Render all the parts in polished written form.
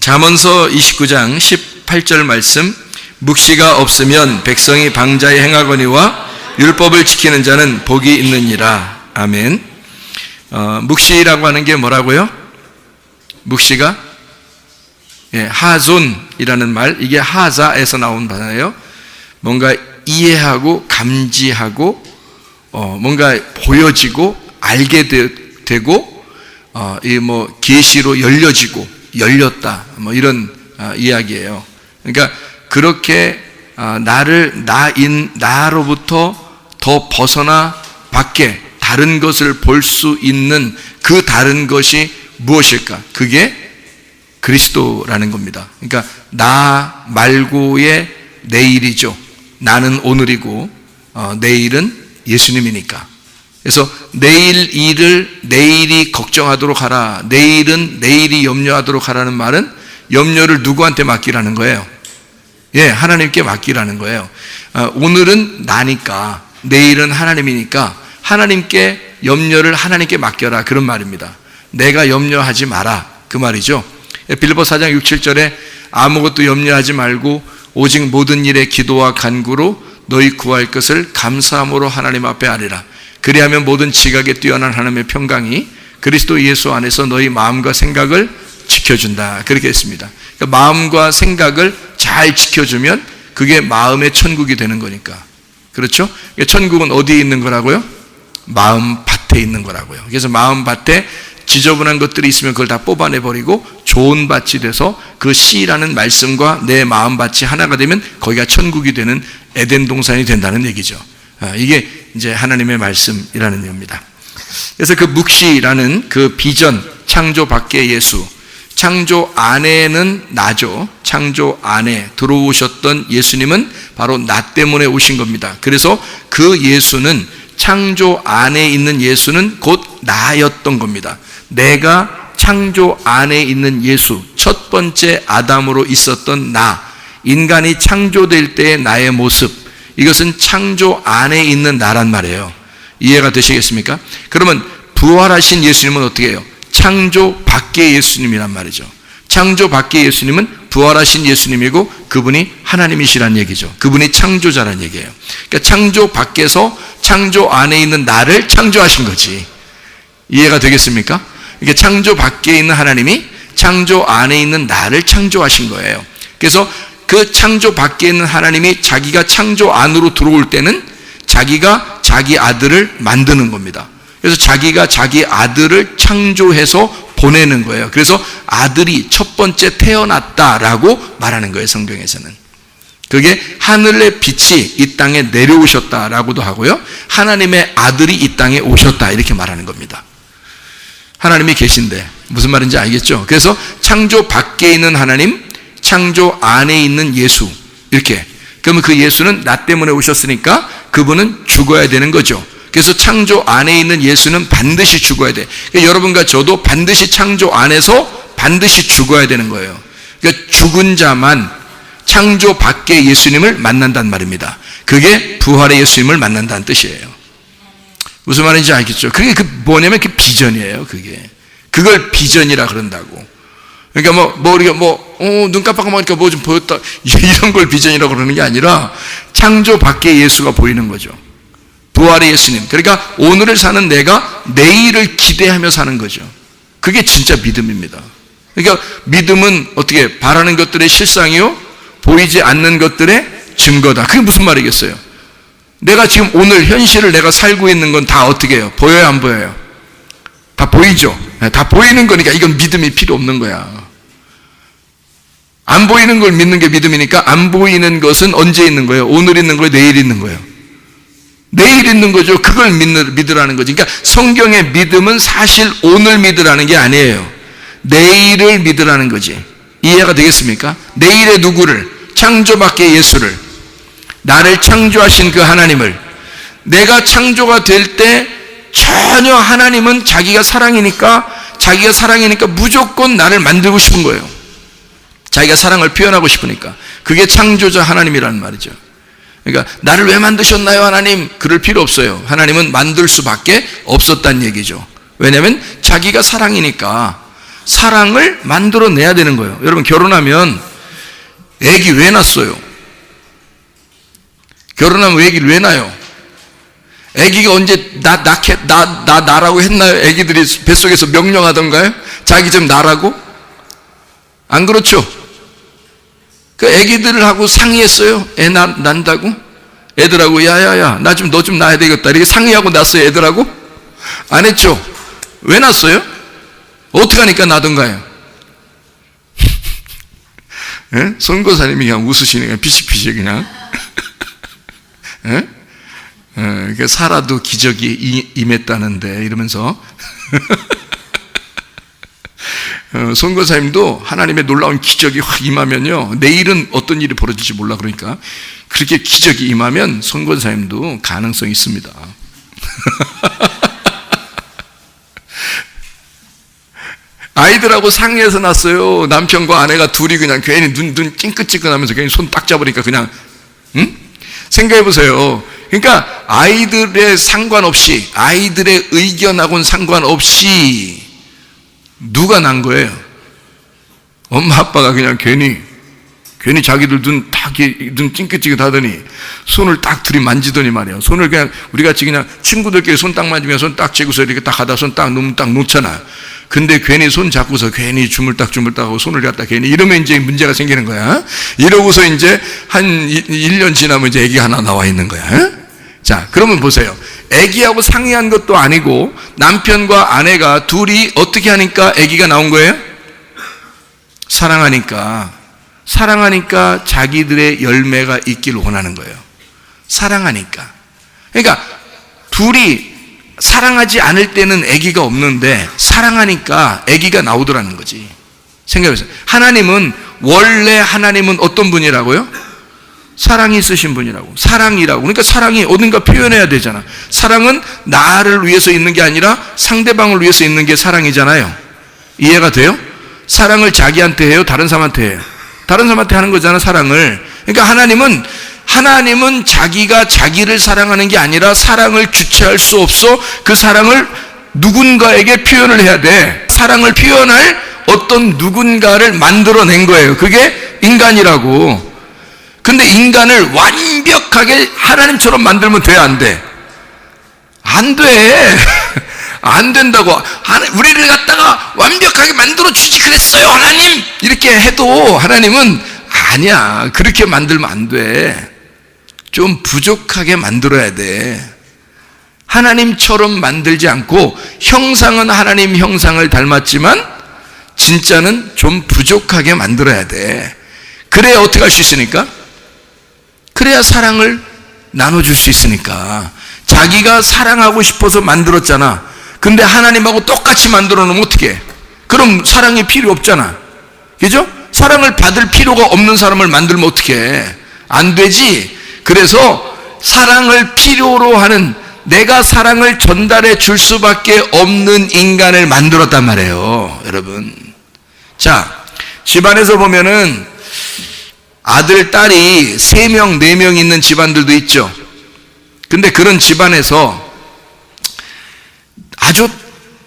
잠언서 29장 18절 말씀, 묵시가 없으면 백성이 방자에 행하거니와 율법을 지키는 자는 복이 있느니라. 아멘. 묵시라고 하는 게 뭐라고요? 묵시가 하존이라는 말, 이게 하자에서 나온 단어예요. 뭔가 이해하고 감지하고 뭔가 보여지고 알게 되고 이 뭐 계시로 열려지고 열렸다, 뭐 이런 이야기예요. 그러니까 그렇게 나로부터 더 벗어나 밖에 다른 것을 볼 수 있는 그 다른 것이 무엇일까? 그게 그리스도라는 겁니다. 그러니까 나 말고의 내일이죠. 나는 오늘이고 내일은 예수님이니까. 그래서 내일 일을 내일이 걱정하도록 하라, 내일은 내일이 염려하도록 하라는 말은 염려를 누구한테 맡기라는 거예요? 하나님께 맡기라는 거예요. 오늘은 나니까, 내일은 하나님이니까 하나님께 염려를 하나님께 맡겨라, 그런 말입니다. 내가 염려하지 마라, 그 말이죠. 빌립보 4장 6, 7절에 아무것도 염려하지 말고 오직 모든 일에 기도와 간구로 너희 구할 것을 감사함으로 하나님 앞에 아뢰라. 그리하면 모든 지각에 뛰어난 하나님의 평강이 그리스도 예수 안에서 너희 마음과 생각을 지켜준다, 그렇게 했습니다. 그러니까 마음과 생각을 잘 지켜주면 그게 마음의 천국이 되는 거니까. 그렇죠? 천국은 어디에 있는 거라고요? 마음 밭에 있는 거라고요. 그래서 마음 밭에 지저분한 것들이 있으면 그걸 다 뽑아내버리고 좋은 밭이 돼서 그 씨라는 말씀과 내 마음 밭이 하나가 되면 거기가 천국이 되는 에덴 동산이 된다는 얘기죠. 이게 이제 하나님의 말씀이라는 겁니다. 그래서 그 묵시라는 그 비전, 창조 밖의 예수, 창조 안에는 나죠. 창조 안에 들어오셨던 예수님은 바로 나 때문에 오신 겁니다. 그래서 그 예수는, 창조 안에 있는 예수는 곧 나였던 겁니다. 내가 창조 안에 있는 예수, 첫 번째 아담으로 있었던 나, 인간이 창조될 때의 나의 모습, 이것은 창조 안에 있는 나란 말이에요. 이해가 되시겠습니까? 그러면 부활하신 예수님은 어떻게 해요? 창조 밖의 예수님이란 말이죠. 창조 밖의 예수님은 부활하신 예수님이고 그분이 하나님이시란 얘기죠. 그분이 창조자란 얘기예요. 그러니까 창조 밖에서 창조 안에 있는 나를 창조하신 거지. 이해가 되겠습니까? 이게 창조 밖에 있는 하나님이 창조 안에 있는 나를 창조하신 거예요. 그래서 그 창조 밖에 있는 하나님이 자기가 창조 안으로 들어올 때는 자기가 자기 아들을 만드는 겁니다. 그래서 자기가 자기 아들을 창조해서 보내는 거예요. 그래서 아들이 첫 번째 태어났다라고 말하는 거예요, 성경에서는. 그게 하늘의 빛이 이 땅에 내려오셨다라고도 하고요, 하나님의 아들이 이 땅에 오셨다, 이렇게 말하는 겁니다. 하나님이 계신데 무슨 말인지 알겠죠? 그래서 창조 밖에 있는 하나님, 창조 안에 있는 예수, 이렇게. 그러면 그 예수는 나 때문에 오셨으니까 그분은 죽어야 되는 거죠. 그래서 창조 안에 있는 예수는 반드시 죽어야 돼. 그러니까 여러분과 저도 반드시 창조 안에서 반드시 죽어야 되는 거예요. 그러니까 죽은 자만 창조 밖의 예수님을 만난단 말입니다. 그게 부활의 예수님을 만난다는 뜻이에요. 무슨 말인지 알겠죠? 그게 뭐냐면 그 비전이에요, 그게. 그걸 비전이라 그런다고. 그러니까 우리가 눈 깜빡하면 보니까 뭐 좀 보였다, 이런 걸 비전이라고 그러는 게 아니라 창조 밖의 예수가 보이는 거죠. 부활의 예수님. 그러니까 오늘을 사는 내가 내일을 기대하며 사는 거죠. 그게 진짜 믿음입니다. 그러니까 믿음은 어떻게, 바라는 것들의 실상이요 보이지 않는 것들의 증거다. 그게 무슨 말이겠어요? 내가 지금 오늘 현실을 내가 살고 있는 건 다 어떻게 해요? 보여요, 안 보여요? 다 보이죠? 다 보이는 거니까 이건 믿음이 필요 없는 거야. 안 보이는 걸 믿는 게 믿음이니까 안 보이는 것은 언제 있는 거예요? 오늘 있는 거예요? 내일 있는 거예요? 내일 있는 거죠. 그걸 믿으라는 거지. 그러니까 성경의 믿음은 사실 오늘 믿으라는 게 아니에요. 내일을 믿으라는 거지. 이해가 되겠습니까? 내일의 누구를? 창조 밖의 예수를, 나를 창조하신 그 하나님을. 내가 창조가 될 때 전혀 하나님은 자기가 사랑이니까 무조건 나를 만들고 싶은 거예요. 자기가 사랑을 표현하고 싶으니까. 그게 창조자 하나님이라는 말이죠. 그러니까 나를 왜 만드셨나요, 하나님? 그럴 필요 없어요. 하나님은 만들 수밖에 없었다는 얘기죠. 왜냐하면 자기가 사랑이니까. 사랑을 만들어내야 되는 거예요. 여러분, 결혼하면 애기 왜 낳았어요? 결혼하면 애기를 왜 낳아요? 애기가 언제 나라고 했나요? 애기들이 뱃속에서 명령하던가요? 자기 좀 나라고? 안 그렇죠? 그 애기들하고 상의했어요? 애 난다고? 애들하고 야야야 너 좀 낳아야 되겠다 이렇게 상의하고 낳았어요? 애들하고? 안 했죠? 왜 낳았어요? 어떻게 하니까 나던가요? 예? 선교사님이 그냥 웃으시네. 그냥 피식피식 그냥. 예? 그러니까 사라도 기적이 임했다는데 이러면서 선교사님도 하나님의 놀라운 기적이 확 임하면요, 내일은 어떤 일이 벌어질지 몰라. 그러니까 그렇게 기적이 임하면 선교사님도 가능성이 있습니다. 아이들하고 상의해서 났어요. 남편과 아내가 둘이 그냥 괜히 눈 찡긋찡긋하면서 괜히 손 딱 잡으니까 그냥, 응? 생각해 보세요. 그러니까 아이들의 상관없이, 아이들의 의견하고는 상관없이 누가 난 거예요? 엄마 아빠가 그냥 괜히 자기들 눈 찡긋찡긋 하더니 손을 딱 들이만지더니 말이에요. 손을 그냥 우리 같이 그냥 친구들끼리 손 딱 만지면 손 딱 쥐고서 이렇게 딱 하다 손 딱 놓으면 딱 놓잖아. 근데 괜히 손 잡고서 괜히 주물딱 하고 손을 갖다 괜히 이러면 이제 문제가 생기는 거야. 이러고서 이제 한 1년 지나면 이제 애기가 하나 나와 있는 거야. 자, 그러면 보세요. 애기하고 상의한 것도 아니고 남편과 아내가 둘이 어떻게 하니까 애기가 나온 거예요? 사랑하니까 자기들의 열매가 있기를 원하는 거예요. 사랑하니까. 그러니까 둘이 사랑하지 않을 때는 아기가 없는데 사랑하니까 아기가 나오더라는 거지. 생각해보세요. 원래 하나님은 어떤 분이라고요? 사랑이 있으신 분이라고. 사랑이라고. 그러니까 사랑이 어딘가 표현해야 되잖아. 사랑은 나를 위해서 있는 게 아니라 상대방을 위해서 있는 게 사랑이잖아요. 이해가 돼요? 사랑을 자기한테 해요? 다른 사람한테 해요? 다른 사람한테 하는 거잖아, 사랑을. 그러니까 하나님은 자기가 자기를 사랑하는 게 아니라 사랑을 주체할 수 없어. 그 사랑을 누군가에게 표현을 해야 돼. 사랑을 표현할 어떤 누군가를 만들어낸 거예요. 그게 인간이라고. 근데 인간을 완벽하게 하나님처럼 만들면 돼, 안 돼? 안 돼. 안 된다고. 우리를 갖다가 완벽하게 만들어주지 그랬어요, 하나님! 이렇게 해도 하나님은 아니야. 그렇게 만들면 안 돼. 좀 부족하게 만들어야 돼. 하나님처럼 만들지 않고 형상은 하나님 형상을 닮았지만 진짜는 좀 부족하게 만들어야 돼. 그래야 어떻게 할 수 있으니까? 그래야 사랑을 나눠줄 수 있으니까. 자기가 사랑하고 싶어서 만들었잖아. 근데 하나님하고 똑같이 만들어 놓으면 어떡해? 그럼 사랑이 필요 없잖아. 그죠? 사랑을 받을 필요가 없는 사람을 만들면 어떡해? 안 되지. 그래서 사랑을 필요로 하는, 내가 사랑을 전달해 줄 수밖에 없는 인간을 만들었단 말이에요, 여러분. 자, 집안에서 보면은 아들, 딸이 3명, 4명 있는 집안들도 있죠. 근데 그런 집안에서 아주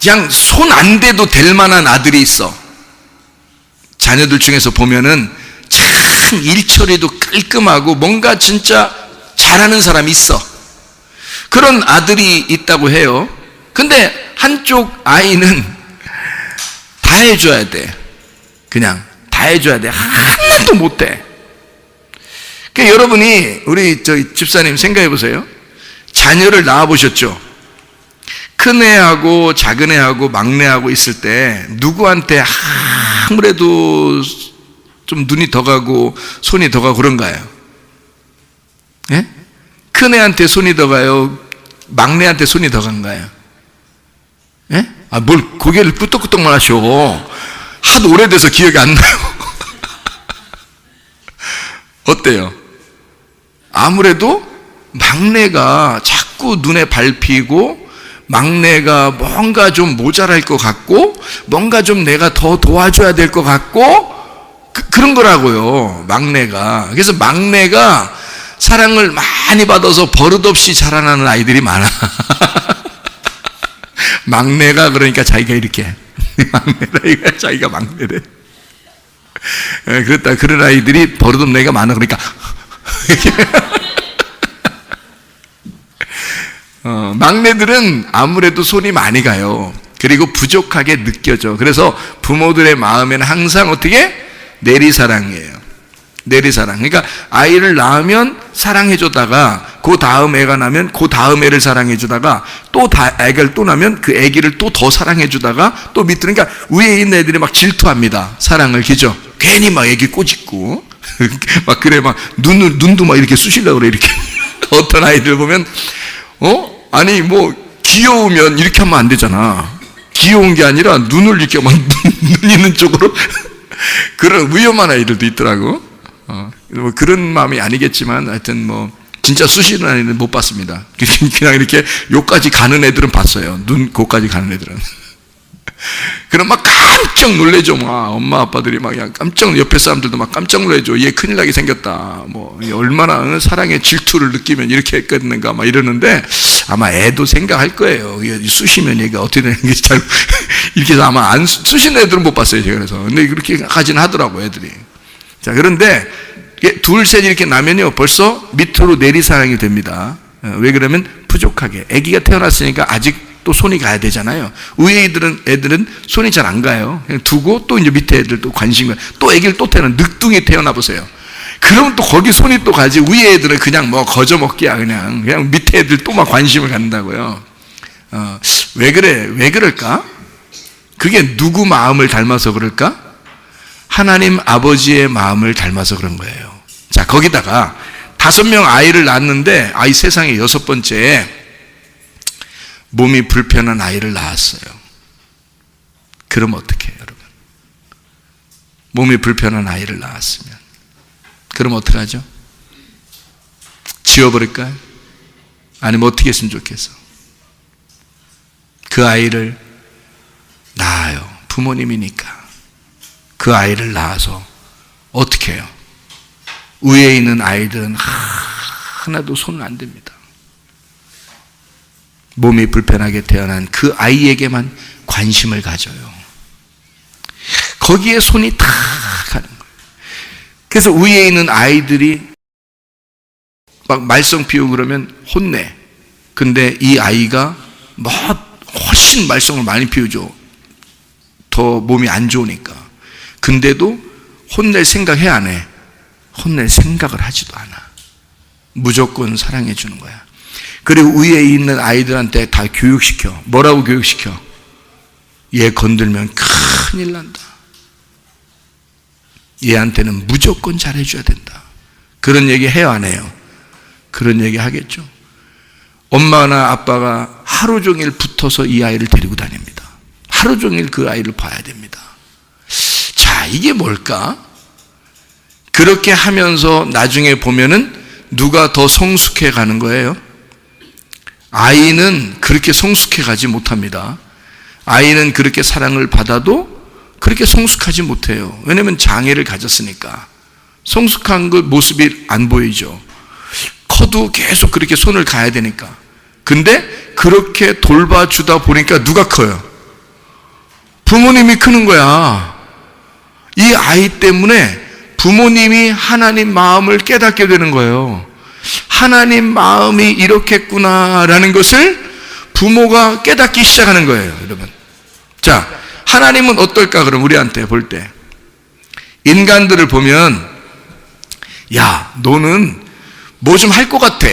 그냥 손 안 대도 될 만한 아들이 있어. 자녀들 중에서 보면은 참 일처리도 깔끔하고 뭔가 진짜 잘하는 사람이 있어. 그런 아들이 있다고 해요. 근데 한쪽 아이는 다 해줘야 돼. 그냥 다 해줘야 돼. 하나도 못해. 그러니까 여러분이, 우리 집사님 생각해 보세요. 자녀를 낳아보셨죠? 큰 애하고 작은 애하고 막내하고 있을 때 누구한테 아무래도 좀 눈이 더 가고 손이 더 가고 그런가요? 예? 큰 애한테 손이 더 가요? 막내한테 손이 더 간가요? 예? 뭘 고개를 끄덕끄덕만 하셔. 하도 오래돼서 기억이 안 나요. 어때요? 아무래도 막내가 자꾸 눈에 밟히고 막내가 뭔가 좀 모자랄 것 같고 뭔가 좀 내가 더 도와줘야 될 것 같고 그런 거라고요, 막내가. 그래서 막내가 사랑을 많이 받아서 버릇없이 자라나는 아이들이 많아. 막내가 그러니까 자기가 이렇게 막내라 이거야. 자기가 막내래. 그렇다. 그런 아이들이 버릇없는 애가 많아. 그러니까 막내들은 아무래도 손이 많이 가요. 그리고 부족하게 느껴져. 그래서 부모들의 마음에는 항상 어떻게? 내리사랑이에요. 내리사랑. 그러니까 아이를 낳으면 사랑해주다가 그 다음 애가 나면 그 다음 애를 사랑해주다가 또 애를 또 나면 그 애기를 또 더 사랑해주다가 또 밑으로, 그러니까 위에 있는 애들이 막 질투합니다. 사랑을. 그죠? 괜히 막 애기 꼬집고 막 그래, 막 눈도 막 이렇게 쑤시려고 그래. 이렇게 어떤 아이들 보면 아니 뭐 귀여우면 이렇게 하면 안 되잖아. 귀여운 게 아니라 눈을 이렇게 막 눈 있는 쪽으로 그런 위험한 아이들도 있더라고. 뭐 그런 마음이 아니겠지만 하여튼 뭐 진짜 쑤시는 아이는 못 봤습니다. 그냥 이렇게 요까지 가는 애들은 봤어요. 눈 고까지 가는 애들은. 그럼 막 깜짝 놀래죠. 막 엄마 아빠들이 막 그냥 깜짝, 옆에 사람들도 막 깜짝 놀래죠. 얘 큰일 나게 생겼다. 뭐 얼마나 사랑의 질투를 느끼면 이렇게 했겠는가 막 이러는데, 아마 애도 생각할 거예요. 쑤시면 얘가 어떻게 되는지 잘 이렇게 해서 아마 안 쑤시는 애들은 못 봤어요. 제가. 그래서 근데 그렇게 가진 하더라고 애들이. 자, 그런데 둘 셋 이렇게 나면요 벌써 밑으로 내리사랑이 됩니다. 왜 그러면 부족하게, 아기가 태어났으니까 아직 또 손이 가야 되잖아요. 위에 애들은 손이 잘 안 가요. 그냥 두고 또 이제 밑에 애들 또 관심과 또 아기를 또 늑둥이 태어나 보세요. 그러면 또 거기 손이 또 가지. 위에 애들은 그냥 뭐 거저 먹기야. 그냥 밑에 애들 또 막 관심을 갖는다고요. 왜 그래? 왜 그럴까? 그게 누구 마음을 닮아서 그럴까? 하나님 아버지의 마음을 닮아서 그런 거예요. 자, 거기다가 5명 아이를 낳았는데 아이 세상에 6번째에 몸이 불편한 아이를 낳았어요. 그럼 어떻게 해요, 여러분? 몸이 불편한 아이를 낳았으면 그럼 어떻게 하죠? 지워버릴까요? 아니면 어떻게 했으면 좋겠어? 그 아이를 낳아요. 부모님이니까 그 아이를 낳아서 어떻게 해요? 위에 있는 아이들은 하나도 손 안 댑니다. 몸이 불편하게 태어난 그 아이에게만 관심을 가져요. 거기에 손이 다 가는 거예요. 그래서 위에 있는 아이들이 막 말썽 피우고 그러면 혼내. 근데 이 아이가 뭐 훨씬 말썽을 많이 피우죠. 더 몸이 안 좋으니까. 근데도 혼낼 생각 해, 안 해? 혼낼 생각을 하지도 않아. 무조건 사랑해 주는 거야. 그리고 위에 있는 아이들한테 다 교육시켜. 뭐라고 교육시켜? 얘 건들면 큰일 난다. 얘한테는 무조건 잘해줘야 된다. 그런 얘기 해요, 안 해요? 그런 얘기 하겠죠. 엄마나 아빠가 하루 종일 붙어서 이 아이를 데리고 다닙니다. 하루 종일 그 아이를 봐야 됩니다. 자, 이게 뭘까? 그렇게 하면서 나중에 보면은 누가 더 성숙해 가는 거예요? 아이는 그렇게 성숙해 가지 못합니다. 아이는 그렇게 사랑을 받아도 그렇게 성숙하지 못해요. 왜냐하면 장애를 가졌으니까. 성숙한 그 모습이 안 보이죠. 커도 계속 그렇게 손을 가야 되니까. 근데 그렇게 돌봐주다 보니까 누가 커요? 부모님이 크는 거야. 이 아이 때문에 부모님이 하나님 마음을 깨닫게 되는 거예요. 하나님 마음이 이렇겠구나라는 것을 부모가 깨닫기 시작하는 거예요, 여러분. 자, 하나님은 어떨까? 그럼 우리한테 볼 때 인간들을 보면, 야, 너는 뭐 좀 할 것 같아.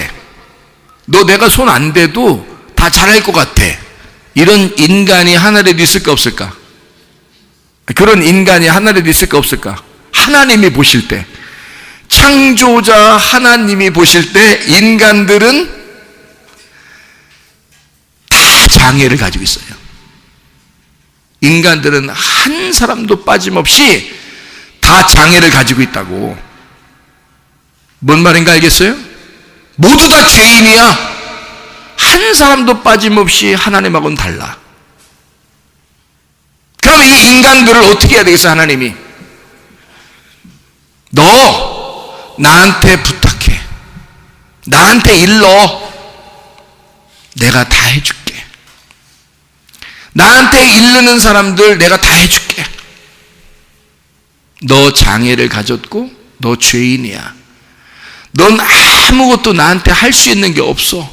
너 내가 손 안 대도 다 잘할 것 같아. 이런 인간이 하늘에도 있을까 없을까? 그런 인간이 하늘에도 있을까 없을까? 하나님이 보실 때, 창조자 하나님이 보실 때 인간들은 다 장애를 가지고 있어요. 인간들은 한 사람도 빠짐없이 다 장애를 가지고 있다고. 뭔 말인가 알겠어요? 모두 다 죄인이야. 한 사람도 빠짐없이 하나님하고는 달라. 그럼 이 인간들을 어떻게 해야 되겠어? 하나님이 너 나한테 부탁해. 나한테 일러. 내가 다 해줄게. 나한테 이르는 사람들 내가 다 해줄게. 너 장애를 가졌고 너 죄인이야. 넌 아무것도 나한테 할 수 있는 게 없어.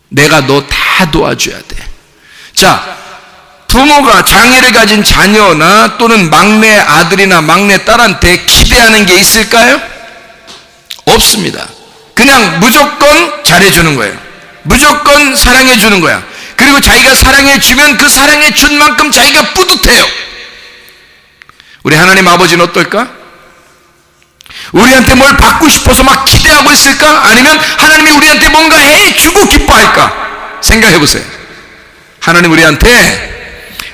내가 너 다 도와줘야 돼. 자, 부모가 장애를 가진 자녀나 또는 막내 아들이나 막내 딸한테 기대하는 게 있을까요? 없습니다. 그냥 무조건 잘해주는 거예요. 무조건 사랑해주는 거야. 그리고 자기가 사랑해주면 그 사랑해준 만큼 자기가 뿌듯해요. 우리 하나님 아버지는 어떨까? 우리한테 뭘 받고 싶어서 막 기대하고 있을까? 아니면 하나님이 우리한테 뭔가 해주고 기뻐할까? 생각해 보세요. 하나님 우리한테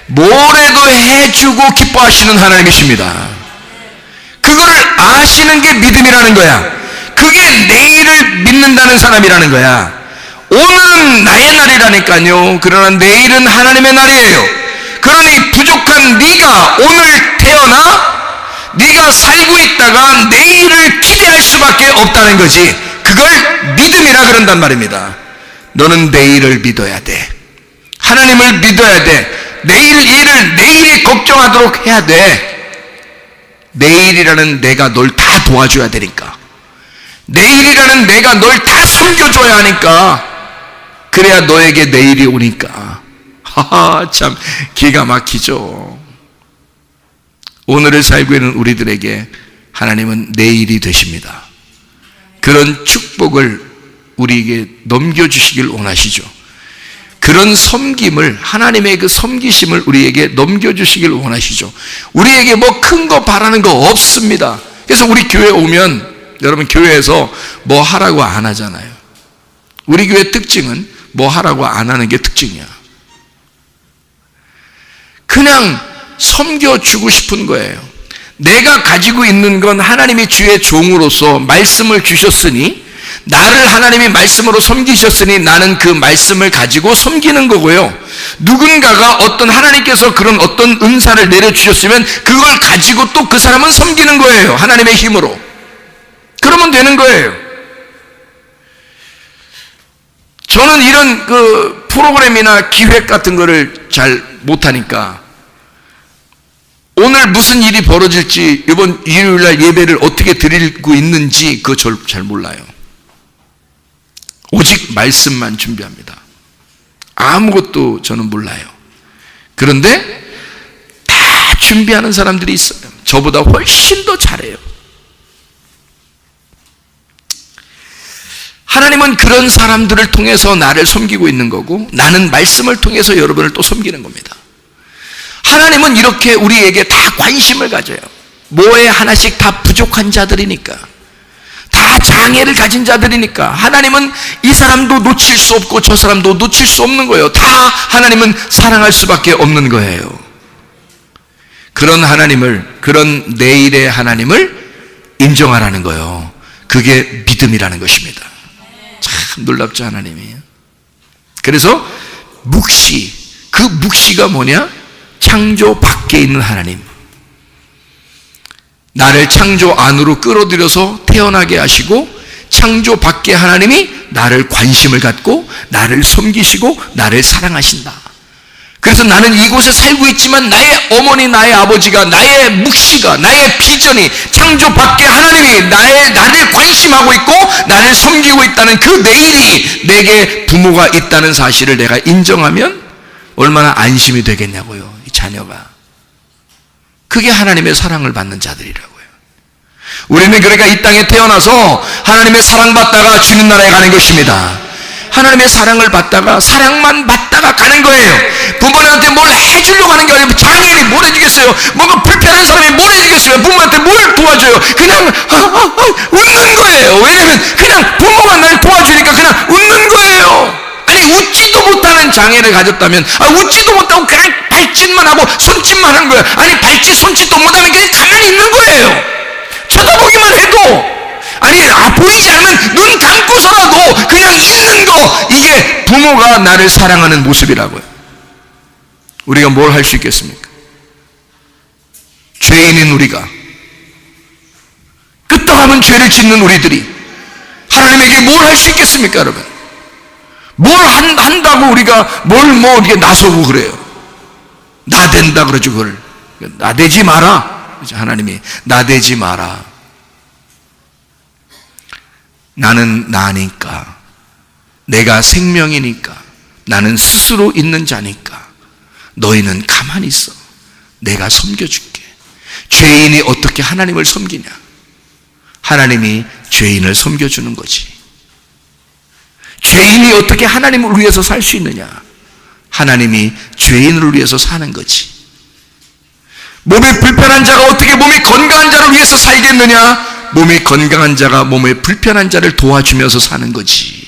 뭐래도 해주고 기뻐하시는 하나님이십니다. 그걸 아시는 게 믿음이라는 거야. 그게 내일을 믿는다는 사람이라는 거야. 오늘은 나의 날이라니까요. 그러나 내일은 하나님의 날이에요. 그러니 부족한 네가 오늘 태어나 네가 살고 있다가 내일을 기대할 수밖에 없다는 거지. 그걸 믿음이라 그런단 말입니다. 너는 내일을 믿어야 돼. 하나님을 믿어야 돼. 내일 일을 내일이 걱정하도록 해야 돼. 내일이라는 내가 널 다 도와줘야 되니까. 내일이라는 내가 널 다 섬겨줘야 하니까. 그래야 너에게 내일이 오니까. 하하, 참 기가 막히죠. 오늘을 살고 있는 우리들에게 하나님은 내일이 되십니다. 그런 축복을 우리에게 넘겨주시길 원하시죠. 그런 섬김을, 하나님의 그 섬기심을 우리에게 넘겨주시길 원하시죠. 우리에게 뭐 큰 거 바라는 거 없습니다. 그래서 우리 교회 오면 여러분 교회에서 뭐 하라고 안 하잖아요. 우리 교회 특징은 뭐 하라고 안 하는 게 특징이야. 그냥 섬겨주고 싶은 거예요. 내가 가지고 있는 건 하나님이 주의 종으로서 말씀을 주셨으니, 나를 하나님이 말씀으로 섬기셨으니 나는 그 말씀을 가지고 섬기는 거고요. 누군가가 어떤 하나님께서 그런 어떤 은사를 내려주셨으면 그걸 가지고 또 그 사람은 섬기는 거예요. 하나님의 힘으로. 그러면 되는 거예요. 저는 이런 그 프로그램이나 기획 같은 거를 잘 못하니까 오늘 무슨 일이 벌어질지, 이번 일요일날 예배를 어떻게 드리고 있는지 그거 잘 몰라요. 오직 말씀만 준비합니다. 아무것도 저는 몰라요. 그런데 다 준비하는 사람들이 있어요. 저보다 훨씬 더 잘해요. 하나님은 그런 사람들을 통해서 나를 섬기고 있는 거고, 나는 말씀을 통해서 여러분을 또 섬기는 겁니다. 하나님은 이렇게 우리에게 다 관심을 가져요. 뭐에 하나씩 다 부족한 자들이니까, 다 장애를 가진 자들이니까 하나님은 이 사람도 놓칠 수 없고 저 사람도 놓칠 수 없는 거예요. 다 하나님은 사랑할 수밖에 없는 거예요. 그런 하나님을, 그런 내일의 하나님을 인정하라는 거예요. 그게 믿음이라는 것입니다. 참 놀랍죠, 하나님이. 그래서 묵시, 그 묵시가 뭐냐? 창조 밖에 있는 하나님. 나를 창조 안으로 끌어들여서 태어나게 하시고, 창조 밖에 하나님이 나를 관심을 갖고 나를 섬기시고 나를 사랑하신다. 그래서 나는 이곳에 살고 있지만 나의 어머니, 나의 아버지가, 나의 묵시가, 나의 비전이 창조 밖에 하나님이 나를 관심하고 있고 나를 섬기고 있다는 그 내일이 내게 부모가 있다는 사실을 내가 인정하면 얼마나 안심이 되겠냐고요, 이 자녀가. 그게 하나님의 사랑을 받는 자들이라고요. 우리는 그러니까 이 땅에 태어나서 하나님의 사랑받다가 주님 나라에 가는 것입니다. 하나님의 사랑을 받다가 사랑만 받다가 가는 거예요. 부모님한테 뭘 해주려고 하는 게 아니고, 장애인이 뭘 해주겠어요? 뭔가 불편한 사람이 뭘 해주겠어요? 부모한테 뭘 도와줘요? 그냥 웃는 거예요. 왜냐면 그냥 부모가 날 도와주니까 그냥 웃는 거예요. 아니, 웃지도 못하는 장애를 가졌다면 웃지도 못하고 그냥 발짓만 하고 손짓만 하는 거예요. 아니, 발짓 손짓도 못하면 그냥 가만히 있는 거예요. 쳐다보기만 해도, 아니, 보이지 않으면 눈 감고서라도 그냥 있는 거, 이게 부모가 나를 사랑하는 모습이라고요. 우리가 뭘 할 수 있겠습니까? 죄인인 우리가, 끄떡하면 죄를 짓는 우리들이 하나님에게 뭘 할 수 있겠습니까, 여러분? 뭘 한다고 우리가 뭘 이렇게 나서고 그래요? 나댄다 그러죠. 그걸 나대지 마라. 하나님이 나대지 마라. 나는 나니까, 내가 생명이니까, 나는 스스로 있는 자니까 너희는 가만히 있어. 내가 섬겨줄게. 죄인이 어떻게 하나님을 섬기냐? 하나님이 죄인을 섬겨주는 거지. 죄인이 어떻게 하나님을 위해서 살 수 있느냐? 하나님이 죄인을 위해서 사는 거지. 몸이 불편한 자가 어떻게 몸이 건강한 자를 위해서 살겠느냐? 몸이 건강한 자가 몸에 불편한 자를 도와주면서 사는 거지.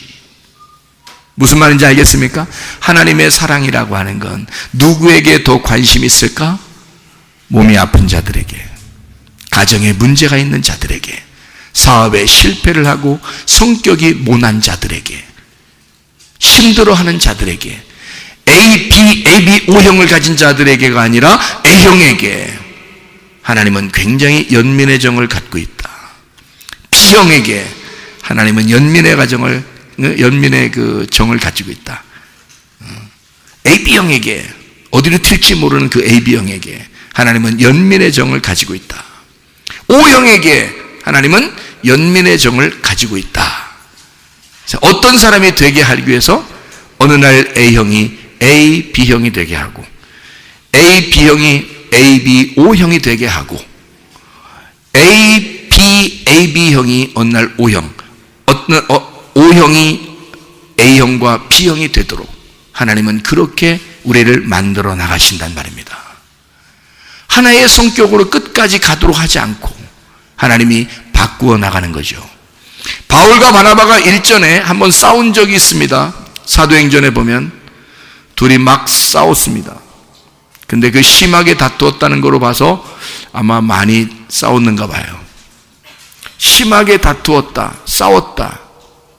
무슨 말인지 알겠습니까? 하나님의 사랑이라고 하는 건 누구에게 더 관심이 있을까? 몸이 아픈 자들에게, 가정에 문제가 있는 자들에게, 사업에 실패를 하고 성격이 모난 자들에게, 힘들어하는 자들에게, AB, O형을 가진 자들에게가 아니라 A형에게 하나님은 굉장히 연민의 정을 갖고 있다. B형에게 하나님은 연민의 그 정을 가지고 있다. AB형에게, 어디로 튈지 모르는 그 AB형에게 하나님은 연민의 정을 가지고 있다. O형에게 하나님은 연민의 정을 가지고 있다. 어떤 사람이 되게 하기 위해서 어느 날 A형이 AB형이 되게 하고, AB형이 ABO형이 되게 하고, AB형이 어느 날 O형, O형이 A형과 B형이 되도록 하나님은 그렇게 우리를 만들어 나가신단 말입니다. 하나의 성격으로 끝까지 가도록 하지 않고 하나님이 바꾸어 나가는 거죠. 바울과 바나바가 일전에 한번 싸운 적이 있습니다. 사도행전에 보면 둘이 막 싸웠습니다. 근데 그 심하게 다투었다는 거로 봐서 아마 많이 싸웠는가 봐요. 심하게 다투었다, 싸웠다.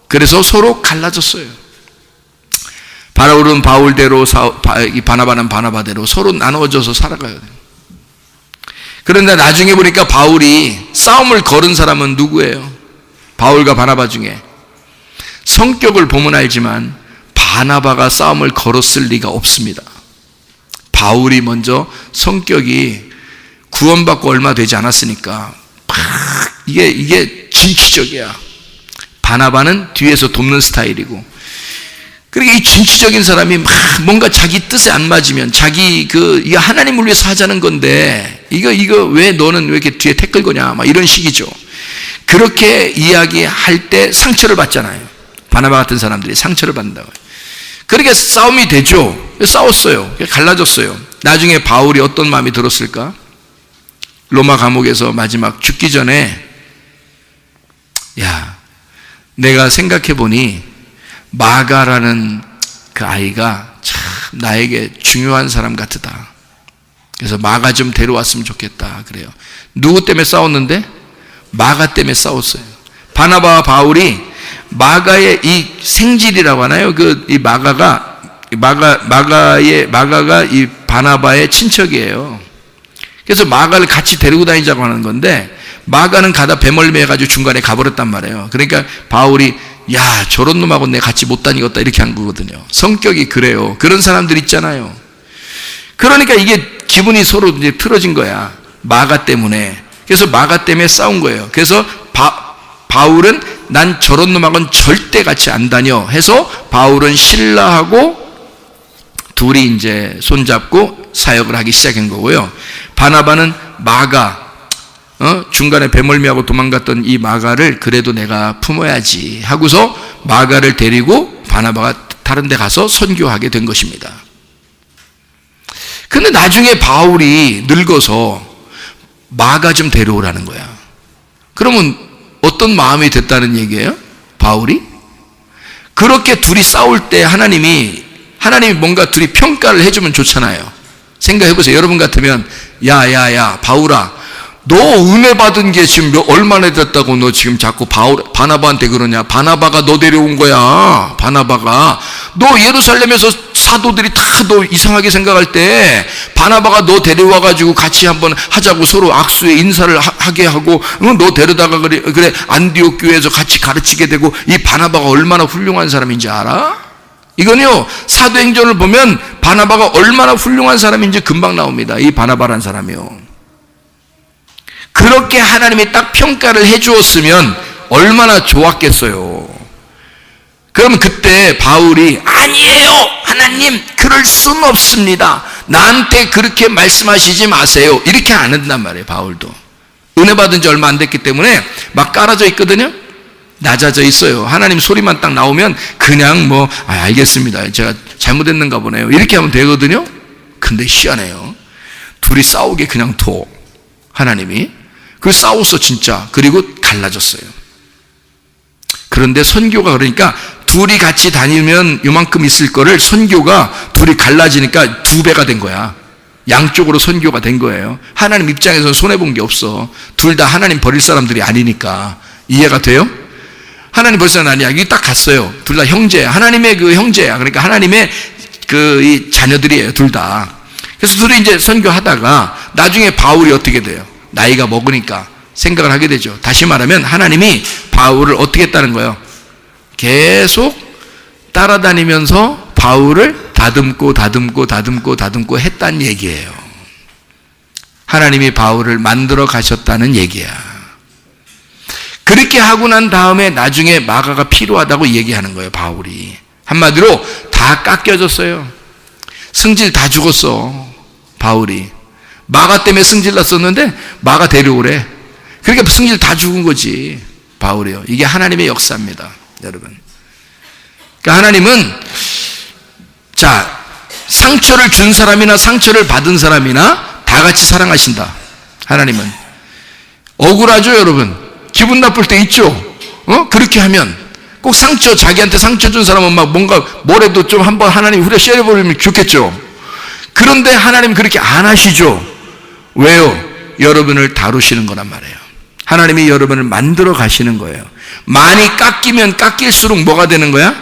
그래서 서로 갈라졌어요. 바울은 바울대로, 바나바는 바나바대로 서로 나눠져서 살아가야 돼요. 그런데 나중에 보니까 바울이 싸움을 걸은 사람은 누구예요? 바울과 바나바 중에. 성격을 보면 알지만 바나바가 싸움을 걸었을 리가 없습니다. 바울이 먼저 성격이 구원받고 얼마 되지 않았으니까 이게 진취적이야. 바나바는 뒤에서 돕는 스타일이고. 그러니까 이 진취적인 사람이 막 뭔가 자기 뜻에 안 맞으면, 이거 하나님을 위해서 하자는 건데 이거 왜 너는 왜 이렇게 뒤에 태클 거냐, 막 이런 식이죠. 그렇게 이야기할 때 상처를 받잖아요. 바나바 같은 사람들이 상처를 받는다고요. 그렇게 싸움이 되죠. 싸웠어요. 갈라졌어요. 나중에 바울이 어떤 마음이 들었을까? 로마 감옥에서 마지막 죽기 전에, 야, 내가 생각해 보니 마가라는 그 아이가 참 나에게 중요한 사람 같다. 그래서 마가 좀 데려왔으면 좋겠다. 그래요. 누구 때문에 싸웠는데? 마가 때문에 싸웠어요. 바나바와 바울이 마가의 이 생질이라고 하나요? 이 마가가 이 바나바의 친척이에요. 그래서 마가를 같이 데리고 다니자고 하는 건데, 마가는 가다 배멀미해가지고 중간에 가버렸단 말이에요. 그러니까 바울이, 야, 저런 놈하고 내가 같이 못 다니겠다, 이렇게 한 거거든요. 성격이 그래요. 그런 사람들 있잖아요. 그러니까 이게 기분이 서로 이제 틀어진 거야. 마가 때문에. 그래서 마가 때문에 싸운 거예요. 그래서 바울은 난 저런 놈하고는 절대 같이 안 다녀 해서 바울은 신라하고 둘이 이제 손잡고 사역을 하기 시작한 거고요. 바나바는 마가, 중간에 배멀미하고 도망갔던 이 마가를 그래도 내가 품어야지 하고서 마가를 데리고 바나바가 다른 데 가서 선교하게 된 것입니다. 근데 나중에 바울이 늙어서 마가 좀 데려오라는 거야. 그러면 어떤 마음이 됐다는 얘기예요? 바울이? 그렇게 둘이 싸울 때 하나님이 뭔가 둘이 평가를 해주면 좋잖아요. 생각해보세요. 여러분 같으면, 야, 바울아, 너 은혜 받은 게 지금 얼마나 됐다고 너 지금 자꾸 바나바한테 그러냐? 바나바가 너 데려온 거야. 바나바가. 너 예루살렘에서 사도들이 다 너 이상하게 생각할 때 바나바가 너 데려와가지고 같이 한번 하자고 서로 악수에 인사를 하게 하고, 너 데려다가 그래 안디옥 교회에서 같이 가르치게 되고, 이 바나바가 얼마나 훌륭한 사람인지 알아? 이건요, 사도행전을 보면 바나바가 얼마나 훌륭한 사람인지 금방 나옵니다. 이 바나바란 사람이요. 그렇게 하나님이 딱 평가를 해주었으면 얼마나 좋았겠어요. 그러면 그때 바울이 아니에요, 하나님, 그럴 수는 없습니다, 나한테 그렇게 말씀하시지 마세요, 이렇게 안 한단 말이에요. 바울도 은혜 받은 지 얼마 안 됐기 때문에 막 깔아져 있거든요. 낮아져 있어요. 하나님 소리만 딱 나오면 그냥 알겠습니다, 제가 잘못했는가 보네요, 이렇게 하면 되거든요. 근데 희한해요. 둘이 싸우게 그냥 둬, 하나님이. 그 싸웠어 진짜. 그리고 갈라졌어요. 그런데 선교가, 그러니까 둘이 같이 다니면 요만큼 있을 거를 선교가 둘이 갈라지니까 2배가 된 거야. 양쪽으로 선교가 된 거예요. 하나님 입장에서는 손해본 게 없어. 둘 다 하나님 버릴 사람들이 아니니까. 이해가 돼요? 하나님 버릴 사람 아니야. 이게 딱 갔어요. 둘 다 형제야. 하나님의 그 형제야. 그러니까 하나님의 이 자녀들이에요, 둘 다. 그래서 둘이 이제 선교하다가 나중에 바울이 어떻게 돼요? 나이가 먹으니까 생각을 하게 되죠. 다시 말하면 하나님이 바울을 어떻게 했다는 거예요? 계속 따라다니면서 바울을 다듬고 했다는 얘기예요. 하나님이 바울을 만들어 가셨다는 얘기야. 그렇게 하고 난 다음에 나중에 마가가 필요하다고 얘기하는 거예요, 바울이. 한마디로 다 깎여졌어요. 승질 다 죽었어, 바울이. 마가 때문에 승질 났었는데 마가 데려오래. 그러니까 승질 다 죽은 거지, 바울이요. 이게 하나님의 역사입니다, 여러분. 그러니까 하나님은 상처를 준 사람이나 상처를 받은 사람이나 다 같이 사랑하신다. 하나님은 억울하죠, 여러분. 기분 나쁠 때 있죠. 그렇게 하면 꼭 자기한테 상처 준 사람은 막 뭔가 뭐래도 좀 한번 하나님 후려 씌워버리면 좋겠죠. 그런데 하나님 그렇게 안 하시죠. 왜요? 여러분을 다루시는 거란 말이에요. 하나님이 여러분을 만들어 가시는 거예요. 많이 깎이면 깎일수록 뭐가 되는 거야?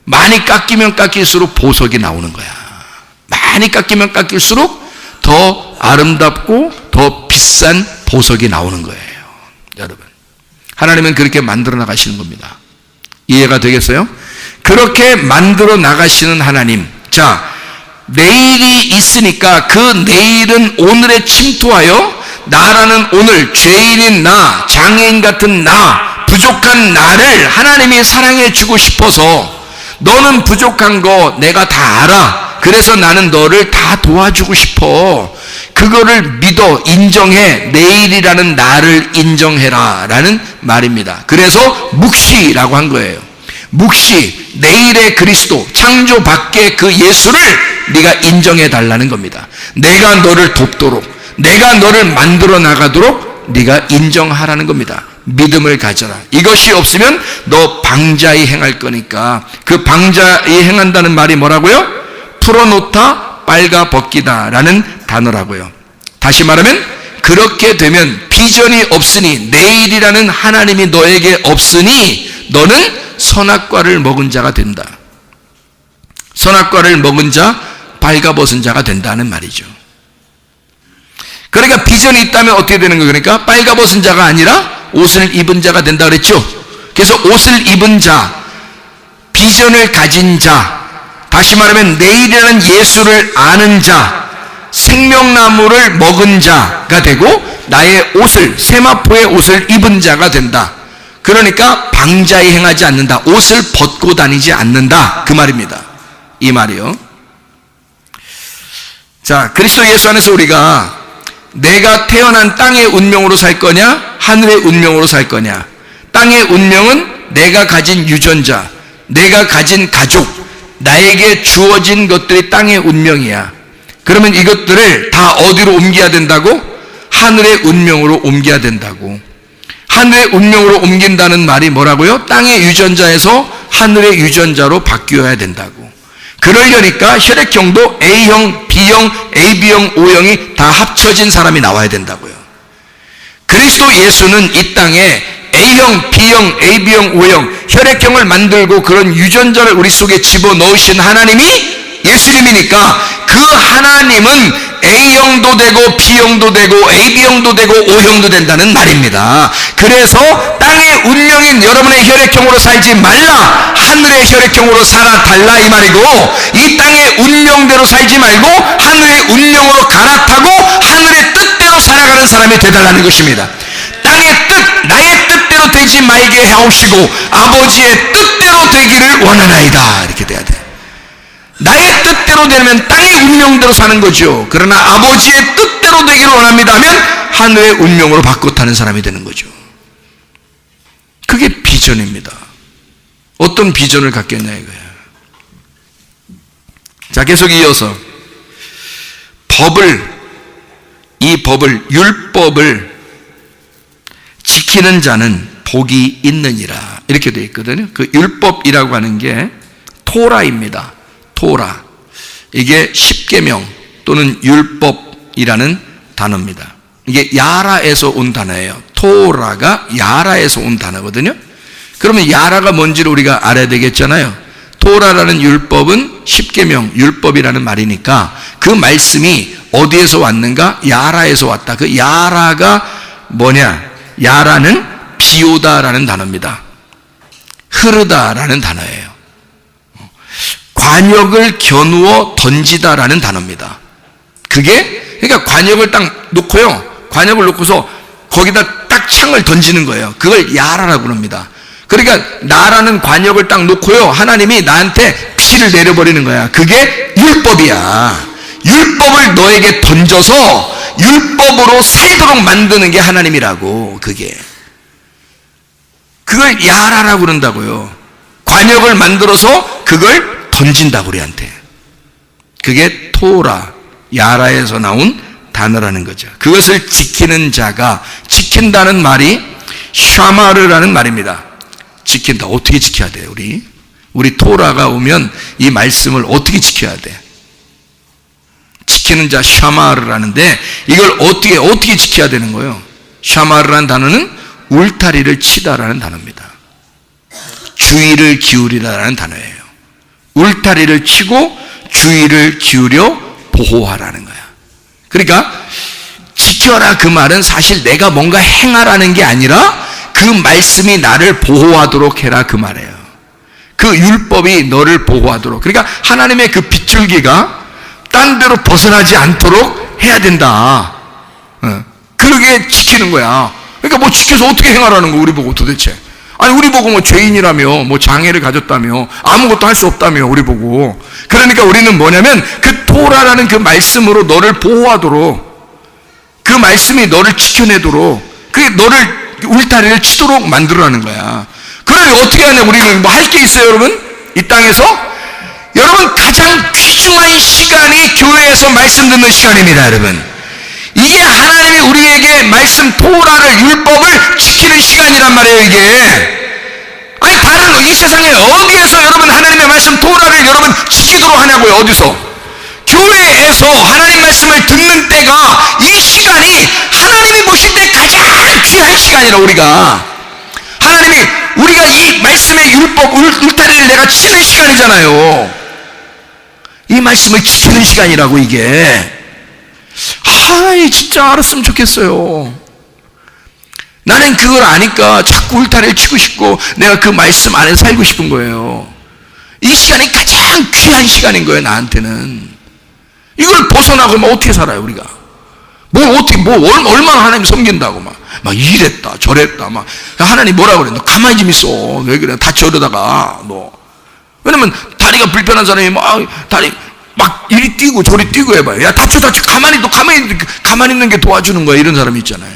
많이 깎이면 깎일수록 보석이 나오는 거야. 많이 깎이면 깎일수록 더 아름답고 더 비싼 보석이 나오는 거예요, 여러분. 하나님은 그렇게 만들어 나가시는 겁니다. 이해가 되겠어요? 그렇게 만들어 나가시는 하나님. 내일이 있으니까 그 내일은 오늘에 침투하여 나라는 오늘, 죄인인 나, 장애인 같은 나, 부족한 나를 하나님이 사랑해 주고 싶어서, 너는 부족한 거 내가 다 알아, 그래서 나는 너를 다 도와주고 싶어, 그거를 믿어, 인정해, 내일이라는 나를 인정해라 라는 말입니다. 그래서 묵시라고 한 거예요. 묵시, 내일의 그리스도, 창조 밖의 그 예수를 네가 인정해 달라는 겁니다. 내가 너를 돕도록, 내가 너를 만들어 나가도록 네가 인정하라는 겁니다. 믿음을 가져라. 이것이 없으면 너 방자히 행할 거니까. 그 방자히 행한다는 말이 뭐라고요? 풀어놓다, 빨가 벗기다 라는 단어라고요. 다시 말하면 그렇게 되면 비전이 없으니, 내일이라는 하나님이 너에게 없으니 너는 선악과를 먹은 자가 된다. 선악과를 먹은 자, 빨가벗은 자가 된다는 말이죠. 그러니까 비전이 있다면 어떻게 되는 거예요? 그러니까 빨가벗은 자가 아니라 옷을 입은 자가 된다 그랬죠. 그래서 옷을 입은 자, 비전을 가진 자, 다시 말하면 내일이라는 예수를 아는 자, 생명나무를 먹은 자가 되고 나의 옷을, 세마포의 옷을 입은 자가 된다. 그러니까 방자히 행하지 않는다. 옷을 벗고 다니지 않는다, 그 말입니다. 이 말이요. 그리스도 예수 안에서 우리가 내가 태어난 땅의 운명으로 살 거냐, 하늘의 운명으로 살 거냐. 땅의 운명은 내가 가진 유전자, 내가 가진 가족, 나에게 주어진 것들이 땅의 운명이야. 그러면 이것들을 다 어디로 옮겨야 된다고? 하늘의 운명으로 옮겨야 된다고. 하늘의 운명으로 옮긴다는 말이 뭐라고요? 땅의 유전자에서 하늘의 유전자로 바뀌어야 된다고. 그러려니까 혈액형도 A형, B형, AB형, O형이 다 합쳐진 사람이 나와야 된다고요. 그리스도 예수는 이 땅에 A형, B형, AB형, O형 혈액형을 만들고 그런 유전자를 우리 속에 집어넣으신 하나님이 예수님이니까, 그 하나님은 A형도 되고 B형도 되고 AB형도 되고 O형도 된다는 말입니다. 그래서 땅의 운명인 여러분의 혈액형으로 살지 말라. 하늘의 혈액형으로 살아달라 이 말이고, 이 땅의 운명대로 살지 말고 하늘의 운명으로 갈아타고 하늘의 뜻대로 살아가는 사람이 되달라는 것입니다. 땅의 뜻, 나의 뜻대로 되지 말게 하옵시고 아버지의 뜻대로 되기를 원하나이다. 이렇게 돼야 돼. 나의 뜻대로 되면 땅의 운명대로 사는 거죠. 그러나 아버지의 뜻대로 되기를 원합니다 하면 하늘의 운명으로 바꿔 타는 사람이 되는 거죠. 그게 비전입니다. 어떤 비전을 갖겠냐 이거야. 자, 계속 이어서 이 법을, 율법을 지키는 자는 복이 있느니라. 이렇게 되어 있거든요. 그 율법이라고 하는 게 토라입니다. 토라. 이게 십계명 또는 율법이라는 단어입니다. 이게 야라에서 온 단어예요. 토라가 야라에서 온 단어거든요. 그러면 야라가 뭔지를 우리가 알아야 되겠잖아요. 토라라는 율법은 십계명 율법이라는 말이니까 그 말씀이 어디에서 왔는가? 야라에서 왔다. 그 야라가 뭐냐? 야라는 비오다라는 단어입니다. 흐르다라는 단어예요. 관역을 겨누어 던지다라는 단어입니다. 그러니까 관역을 딱 놓고요. 관역을 놓고서 거기다 딱 창을 던지는 거예요. 그걸 야라라고 그럽니다. 그러니까 나라는 관역을 딱 놓고요. 하나님이 나한테 피를 내려버리는 거야. 그게 율법이야. 율법을 너에게 던져서 율법으로 살도록 만드는 게 하나님이라고. 그걸 야라라고 그런다고요. 관역을 만들어서 그걸 던진다고 우리한테. 그게 토라, 야라에서 나온 단어라는 거죠. 그것을 지키는 자가, 지킨다는 말이 샤마르라는 말입니다. 지킨다. 어떻게 지켜야 돼요? 우리 토라가 오면 이 말씀을 어떻게 지켜야 돼? 지키는 자 샤마르라는데 이걸 어떻게 지켜야 되는 거예요? 샤마르라는 단어는 울타리를 치다라는 단어입니다. 주의를 기울이다라는 단어예요. 울타리를 치고 주의를 기울여 보호하라는 거야. 그러니까 지켜라 그 말은 사실 내가 뭔가 행하라는 게 아니라 그 말씀이 나를 보호하도록 해라 그 말이에요. 그 율법이 너를 보호하도록. 그러니까 하나님의 그 빗줄기가 딴 데로 벗어나지 않도록 해야 된다. 그러게 지키는 거야. 그러니까 뭐 지켜서 어떻게 행하라는 거 우리 보고 도대체. 아니 우리 보고 뭐 죄인이라며 뭐 장애를 가졌다며 아무것도 할 수 없다며 우리 보고. 그러니까 우리는 뭐냐면 그 토라라는 그 말씀으로 너를 보호하도록, 그 말씀이 너를 지켜내도록, 그게 너를 울타리를 치도록 만들어라는 거야. 그러면 어떻게 하냐? 우리는 뭐 할 게 있어요 여러분? 이 땅에서 여러분 가장 귀중한 시간이 교회에서 말씀 듣는 시간입니다 여러분. 이게 하나님이 우리에게 말씀 토라를 율법을 지키는 시간이란 말이에요 이게. 아니 다른 이 세상에 어디에서 여러분 하나님의 말씀 토라를 여러분 지키도록 하냐고요? 어디서? 교회에서 하나님 말씀을 듣는 때가 이 시간이 하나님이 보실 때 가장 귀한 시간이라. 우리가 이 말씀의 율법 울타리를 내가 치는 시간이잖아요. 이 말씀을 지키는 시간이라고 이게. 진짜 알았으면 좋겠어요. 나는 그걸 아니까 자꾸 울타리를 치고 싶고 내가 그 말씀 안에 살고 싶은 거예요. 이 시간이 가장 귀한 시간인 거예요 나한테는. 이걸 벗어나고 막 어떻게 살아요 우리가? 얼마나 하나님 섬긴다고 막 이랬다 저랬다 막. 하나님 뭐라 그래? 너 가만히 좀 있어. 왜 그래? 다쳐오려다가 너. 왜냐면 다리가 불편한 사람이 다리 막 이리 뛰고 저리 뛰고 해봐요. 야 다쳐 가만히 있는 게 도와주는 거야. 이런 사람이 있잖아요.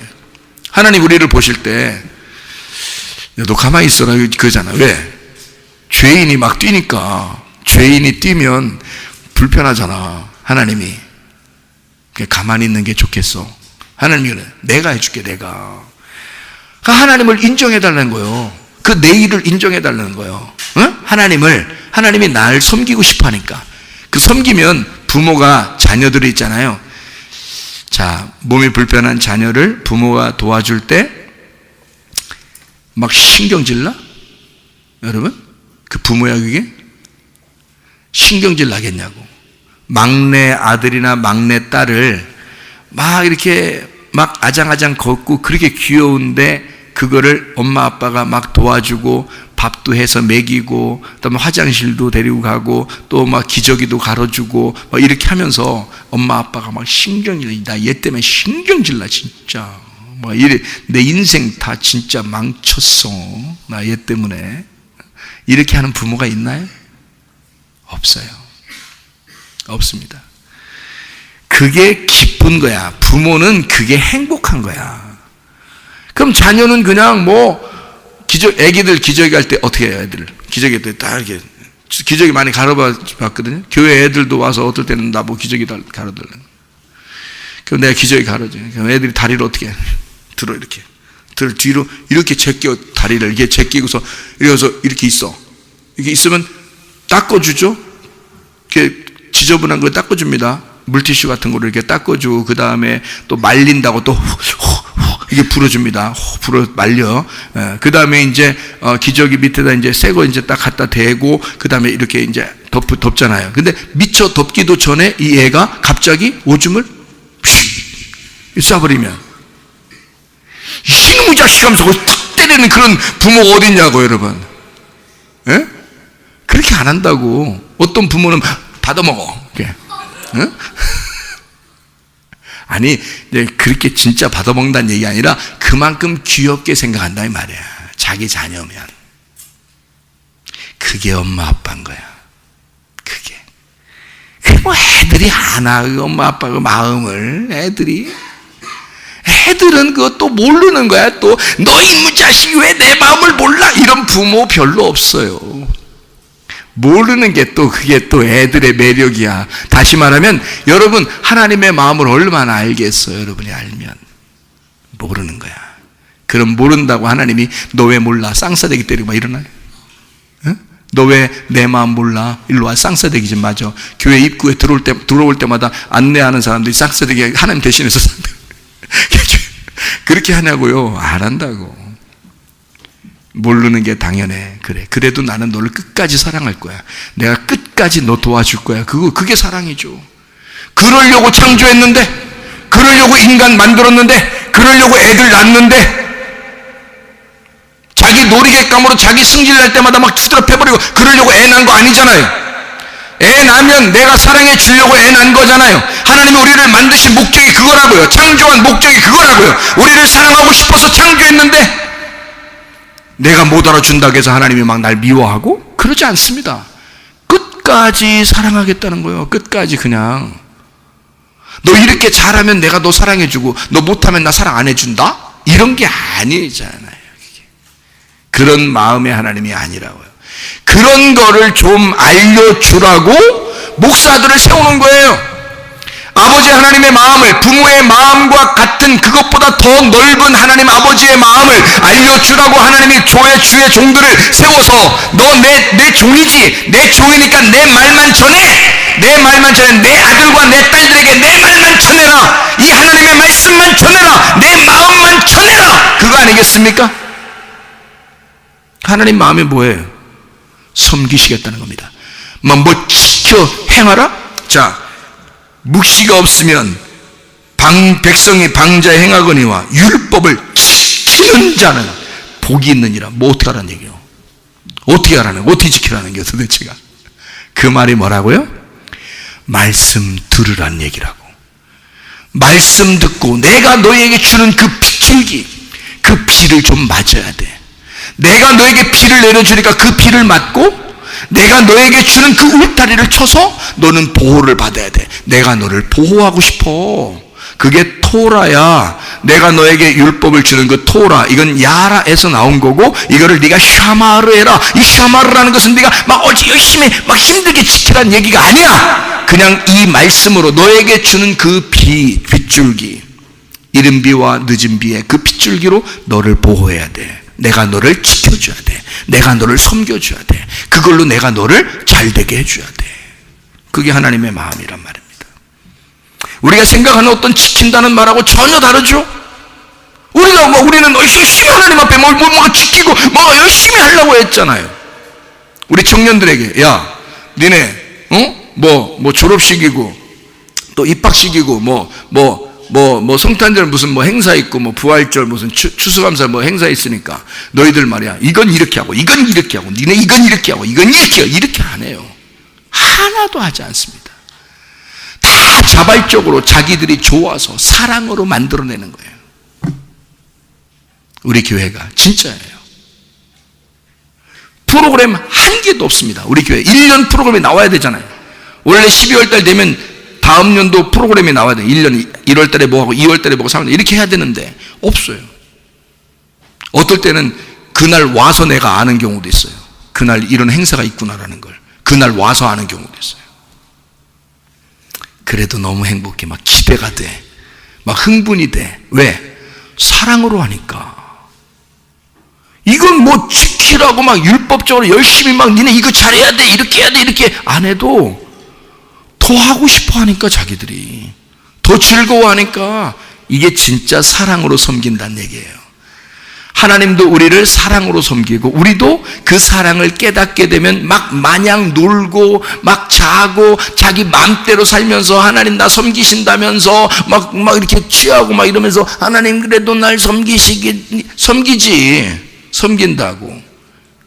하나님 우리를 보실 때 너 가만히 있어라 그러잖아. 왜? 죄인이 막 뛰니까. 죄인이 뛰면 불편하잖아. 하나님이 가만히 있는 게 좋겠어. 하나님이 그래. 내가 해줄게 내가. 하나님을 인정해달라는 거예요. 그 내일을 인정해달라는 거예요. 응? 하나님이 나를 섬기고 싶어하니까. 그 섬기면 부모가 자녀들이 있잖아요. 자, 몸이 불편한 자녀를 부모가 도와줄 때 막 신경질 나? 여러분? 그 부모야 그게? 신경질 나겠냐고. 막내 아들이나 막내 딸을 막 이렇게 막 아장아장 걷고 그렇게 귀여운데 그거를 엄마 아빠가 막 도와주고 밥도 해서 먹이고 그다음에 화장실도 데리고 가고 또 막 기저귀도 갈아주고 막 이렇게 하면서 엄마 아빠가 막 신경질 나 얘 때문에 신경질 나 진짜 막 이래 내 인생 다 진짜 망쳤어 나 얘 때문에 이렇게 하는 부모가 있나요? 없어요. 없습니다. 그게 기쁜 거야. 부모는 그게 행복한 거야. 그럼 자녀는 그냥 뭐 애기들 기저귀 갈 때 어떻게 해요? 애들 기저귀 때 딱 이렇게 기저귀 많이 갈아봤거든요. 교회 애들도 와서 어떨 때는 나 뭐 기저귀 갈아달라. 그럼 내가 기저귀 갈아줘. 그럼 애들이 다리를 어떻게 해? 들어 이렇게 뒤로 이렇게 제껴 다리를 이렇게 제끼고서 이렇게 있어. 이렇게 있으면 닦아주죠. 이렇게 지저분한 걸 닦아줍니다. 물티슈 같은 거를 이렇게 닦아주고 그 다음에 또 말린다고 또 이게 불어줍니다. 불어 말려. 그 다음에 이제 기저귀 밑에다 이제 새 거 이제 딱 갖다 대고 그 다음에 이렇게 이제 덮잖아요. 근데 미처 덮기도 전에 이 애가 갑자기 오줌을 쏴버리면 이놈의 자식 하면서 탁 때리는 그런 부모가 어딨냐고 여러분. 예? 그렇게 안 한다고. 어떤 부모는 받아먹어. 이렇게. 응? 아니, 그렇게 진짜 받아먹는다는 얘기 아니라 그만큼 귀엽게 생각한다 이 말이야. 자기 자녀면. 그게 엄마 아빠인 거야. 그게 뭐 애들이 아나 그 엄마 아빠 그 마음을 애들은 그것도 모르는 거야. 또 너 이놈의 자식이 왜 내 마음을 몰라? 이런 부모 별로 없어요. 모르는 게 또 그게 또 애들의 매력이야. 다시 말하면 여러분 하나님의 마음을 얼마나 알겠어요? 여러분이 알면 모르는 거야. 그럼 모른다고 하나님이 너 왜 몰라? 쌍싸대기 때리고 막 일어나요? 응? 너 왜 내 마음 몰라? 일로 와 쌍싸대기 좀 맞아. 교회 입구에 들어올 때마다 안내하는 사람들이 쌍싸대기 하나님 대신해서 그렇게 하냐고요? 안 한다고. 모르는 게 당연해. 그래. 그래도 나는 너를 끝까지 사랑할 거야. 내가 끝까지 너 도와줄 거야. 그게 사랑이죠. 그러려고 창조했는데, 그러려고 인간 만들었는데, 그러려고 애들 낳는데, 자기 놀이객감으로 자기 승질날 때마다 막 스트럽해버리고 그러려고 애 낳은 거 아니잖아요. 애 낳으면 내가 사랑해 주려고 애 낳은 거잖아요. 하나님이 우리를 만드신 목적이 그거라고요. 창조한 목적이 그거라고요. 우리를 사랑하고 싶어서 창조했는데 내가 못 알아준다고 해서 하나님이 막 날 미워하고? 그러지 않습니다. 끝까지 사랑하겠다는 거예요. 끝까지 그냥. 너 이렇게 잘하면 내가 너 사랑해주고 너 못하면 나 사랑 안 해준다? 이런 게 아니잖아요. 그런 마음의 하나님이 아니라고요. 그런 거를 좀 알려주라고 목사들을 세우는 거예요. 아버지 하나님의 마음을, 부모의 마음과 같은 그것보다 더 넓은 하나님 아버지의 마음을 알려주라고 하나님이 주의 종들을 세워서 너 내 종이지, 내 종이니까 내 말만 전해, 내 아들과 내 딸들에게 내 말만 전해라, 이 하나님의 말씀만 전해라, 내 마음만 전해라, 그거 아니겠습니까? 하나님 마음이 뭐예요? 섬기시겠다는 겁니다. 뭐 지켜 행하라? 자, 묵시가 없으면 백성이 방자에 행하거니와 율법을 지키는 자는 복이 있느니라. 뭐 어떻게 하라는 얘기예요? 어떻게 하라는 거예요? 어떻게 지키라는 거예요 도대체가? 그 말이 뭐라고요? 말씀 들으란 얘기라고. 말씀 듣고 내가 너에게 주는 그 비줄기, 그 비를 좀 맞아야 돼. 내가 너에게 비를 내려주니까 그 비를 맞고 내가 너에게 주는 그 울타리를 쳐서 너는 보호를 받아야 돼. 내가 너를 보호하고 싶어. 그게 토라야. 내가 너에게 율법을 주는 그 토라, 이건 야라에서 나온 거고, 이거를 네가 샤마르 해라. 이 샤마르라는 것은 네가 막 열심히 막 힘들게 지키라는 얘기가 아니야. 그냥 이 말씀으로 너에게 주는 그 빗줄기, 이른 비와 늦은 비의 그 빗줄기로 너를 보호해야 돼. 내가 너를 지켜줘야 돼. 내가 너를 섬겨줘야 돼. 그걸로 내가 너를 잘되게 해줘야 돼. 그게 하나님의 마음이란 말입니다. 우리가 생각하는 어떤 지킨다는 말하고 전혀 다르죠. 우리는 열심히 하나님 앞에 뭐 지키고 뭐 열심히 하려고 했잖아요. 우리 청년들에게, 야 니네 뭐 졸업식이고 또 입학식이고 뭐 성탄절 무슨 행사 있고, 부활절 무슨 추수감사 행사 있으니까, 너희들 말이야, 이건 이렇게 하고, 이건 이렇게 하고, 니네 이건 이렇게 하고, 이건 이렇게 하고, 이렇게 안 해요. 하나도 하지 않습니다. 다 자발적으로 자기들이 좋아서 사랑으로 만들어내는 거예요. 우리 교회가 진짜예요. 프로그램 한 개도 없습니다. 우리 교회 1년 프로그램이 나와야 되잖아요. 원래 12월 달 되면 다음 년도 프로그램이 나와야 돼요. 1년 1월 달에 뭐하고 2월 달에 뭐하고 3월 달에 이렇게 해야 되는데 없어요. 어떨 때는 그날 와서 내가 아는 경우도 있어요. 그날 이런 행사가 있구나라는 걸 그날 와서 아는 경우도 있어요. 그래도 너무 행복해. 막 기대가 돼. 막 흥분이 돼. 왜? 사랑으로 하니까. 이건 지키라고 막 율법적으로 열심히 막 니네 이거 잘해야 돼, 이렇게 해야 돼, 이렇게 안 해도 더 하고 싶어 하니까 자기들이 더 즐거워하니까 이게 진짜 사랑으로 섬긴다는 얘기예요. 하나님도 우리를 사랑으로 섬기고 우리도 그 사랑을 깨닫게 되면 막 마냥 놀고 막 자고 자기 마음대로 살면서 하나님 나 섬기신다면서 막 이렇게 취하고 막 이러면서 하나님 그래도 날 섬긴다고.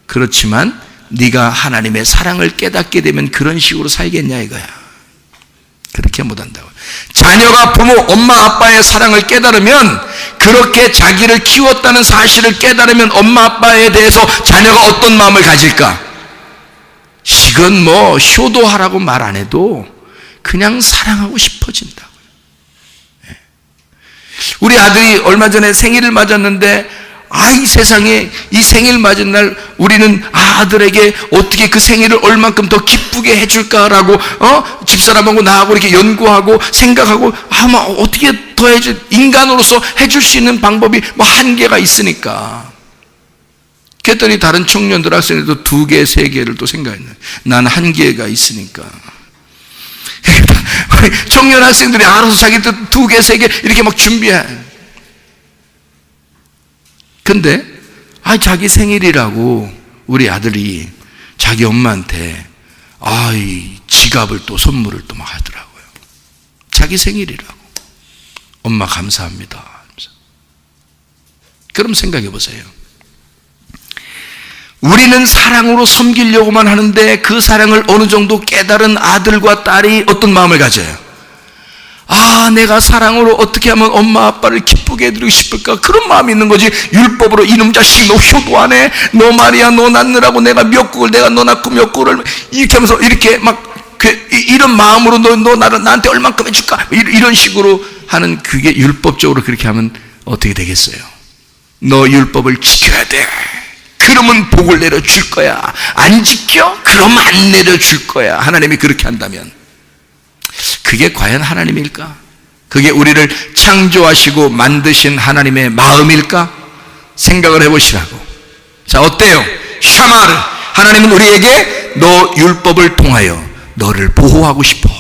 그렇지만 네가 하나님의 사랑을 깨닫게 되면 그런 식으로 살겠냐 이거야. 그렇게 못한다고. 자녀가 부모 엄마 아빠의 사랑을 깨달으면 그렇게 자기를 키웠다는 사실을 깨달으면 엄마 아빠에 대해서 자녀가 어떤 마음을 가질까? 이건 효도하라고 말 안 해도 그냥 사랑하고 싶어진다고요. 우리 아들이 얼마 전에 생일을 맞았는데 이 세상에 이 생일 맞은 날 우리는 아들에게 어떻게 그 생일을 얼만큼 더 기쁘게 해줄까라고 집사람하고 나하고 이렇게 연구하고 생각하고 어떻게 더 인간으로서 해줄 수 있는 방법이 한계가 있으니까. 그랬더니 다른 청년들 학생들도 2개, 3개를 또 생각했네. 난 한계가 있으니까. 청년 학생들이 알아서 자기들 2개, 3개 이렇게 막 준비해. 근데 자기 생일이라고 우리 아들이 자기 엄마한테 지갑을 또 선물을 또 막 하더라고요. 자기 생일이라고. 엄마 감사합니다. 그럼 생각해 보세요. 우리는 사랑으로 섬기려고만 하는데 그 사랑을 어느 정도 깨달은 아들과 딸이 어떤 마음을 가져요? 내가 사랑으로 어떻게 하면 엄마 아빠를 기쁘게 해드리고 싶을까? 그런 마음이 있는 거지. 율법으로 이놈 자식 너 효도 안 해? 너 말이야 너 낳느라고 내가 미역국을 내가 너 낳고 미역국을 이렇게 하면서 이렇게 이런 마음으로 너 나한테 얼만큼 해줄까? 이런 식으로 하는 그게 율법적으로 그렇게 하면 어떻게 되겠어요? 너 율법을 지켜야 돼. 그러면 복을 내려줄 거야. 안 지켜? 그럼 안 내려줄 거야. 하나님이 그렇게 한다면 그게 과연 하나님일까? 그게 우리를 창조하시고 만드신 하나님의 마음일까? 생각을 해보시라고. 자, 어때요? 샤마르. 하나님은 우리에게 너 율법을 통하여 너를 보호하고 싶어.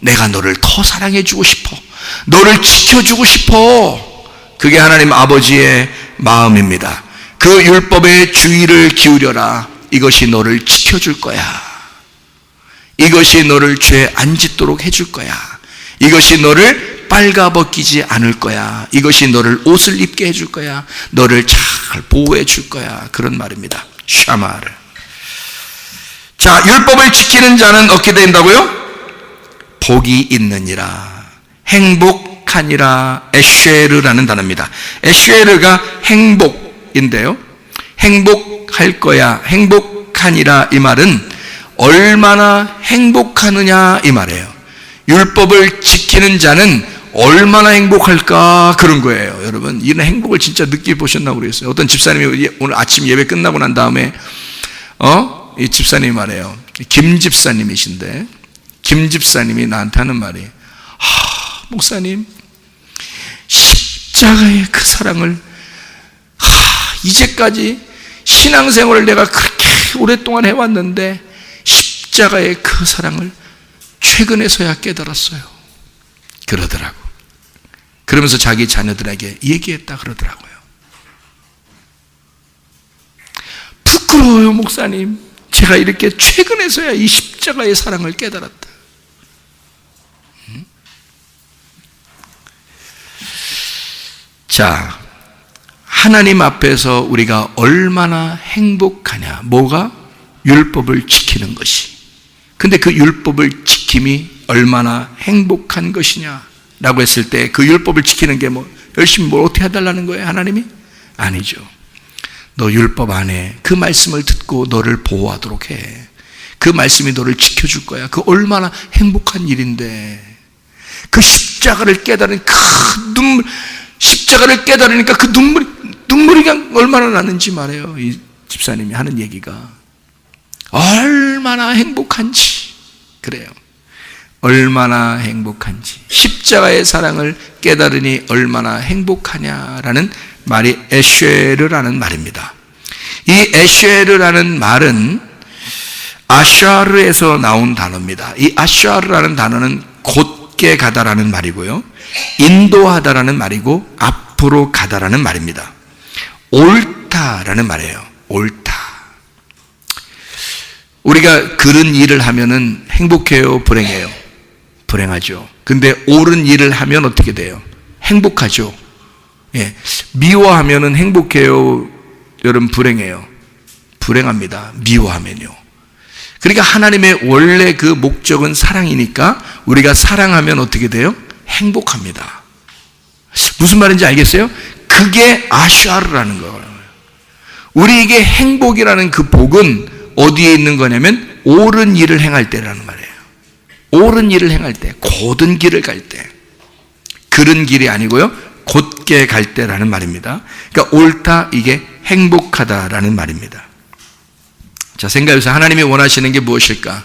내가 너를 더 사랑해주고 싶어. 너를 지켜주고 싶어. 그게 하나님 아버지의 마음입니다. 그 율법에 주의를 기울여라. 이것이 너를 지켜줄 거야. 이것이 너를 죄 안 짓도록 해줄 거야. 이것이 너를 빨가벗기지 않을 거야. 이것이 너를 옷을 입게 해줄 거야. 너를 잘 보호해 줄 거야. 그런 말입니다. 샤마르. 자, 율법을 지키는 자는 어떻게 된다고요? 복이 있느니라. 행복하니라. 에쉐르라는 단어입니다. 에쉐르가 행복인데요. 행복할 거야. 행복하니라 이 말은 얼마나 행복하느냐 이 말이에요. 율법을 지키는 자는 얼마나 행복할까 그런 거예요. 여러분 이런 행복을 진짜 느껴보셨나 모르겠어요. 어떤 집사님이 오늘 아침 예배 끝나고 난 다음에 이 집사님이 말해요. 김 집사님이신데 김 집사님이 나한테 하는 말이 목사님 십자가의 그 사랑을 이제까지 신앙생활을 내가 그렇게 오랫동안 해왔는데 십자가의 그 사랑을 최근에서야 깨달았어요. 그러더라고. 그러면서 자기 자녀들에게 얘기했다 그러더라고요. 부끄러워요 목사님. 제가 이렇게 최근에서야 이 십자가의 사랑을 깨달았다. 자, 하나님 앞에서 우리가 얼마나 행복하냐. 뭐가? 율법을 지키는 것이. 근데 그 율법을 지킴이 얼마나 행복한 것이냐 라고 했을 때 그 율법을 지키는 게 뭐 열심히 뭘 어떻게 해달라는 거예요? 하나님이? 아니죠. 너 율법 안에 그 말씀을 듣고 너를 보호하도록 해. 그 말씀이 너를 지켜줄 거야. 그 얼마나 행복한 일인데. 그 십자가를 깨달은 그 눈물, 십자가를 깨달으니까 그 눈물이 그냥 얼마나 나는지 말해요. 이 집사님이 하는 얘기가. 얼마나 행복한지. 그래요. 얼마나 행복한지. 십자가의 사랑을 깨달으니 얼마나 행복하냐라는 말이 에쉐르라는 말입니다. 이 에쉐르라는 말은 아샤르에서 나온 단어입니다. 이 아샤르라는 단어는 곧게 가다라는 말이고요. 인도하다라는 말이고 앞으로 가다라는 말입니다. 옳다라는 말이에요. 옳다. 우리가 그런 일을 하면은 행복해요, 불행해요? 불행하죠. 근데 옳은 일을 하면 어떻게 돼요? 행복하죠. 예. 미워하면은 행복해요, 여러분? 불행해요? 불행합니다. 미워하면요. 그러니까 하나님의 원래 그 목적은 사랑이니까 우리가 사랑하면 어떻게 돼요? 행복합니다. 무슨 말인지 알겠어요? 그게 아샤르라는 거예요. 우리에게 행복이라는 그 복은 어디에 있는 거냐면 옳은 일을 행할 때라는 말이에요. 옳은 일을 행할 때, 곧은 길을 갈 때. 그런 길이 아니고요, 곧게 갈 때라는 말입니다. 그러니까 옳다, 이게 행복하다라는 말입니다. 자, 생각해보세요. 하나님이 원하시는 게 무엇일까?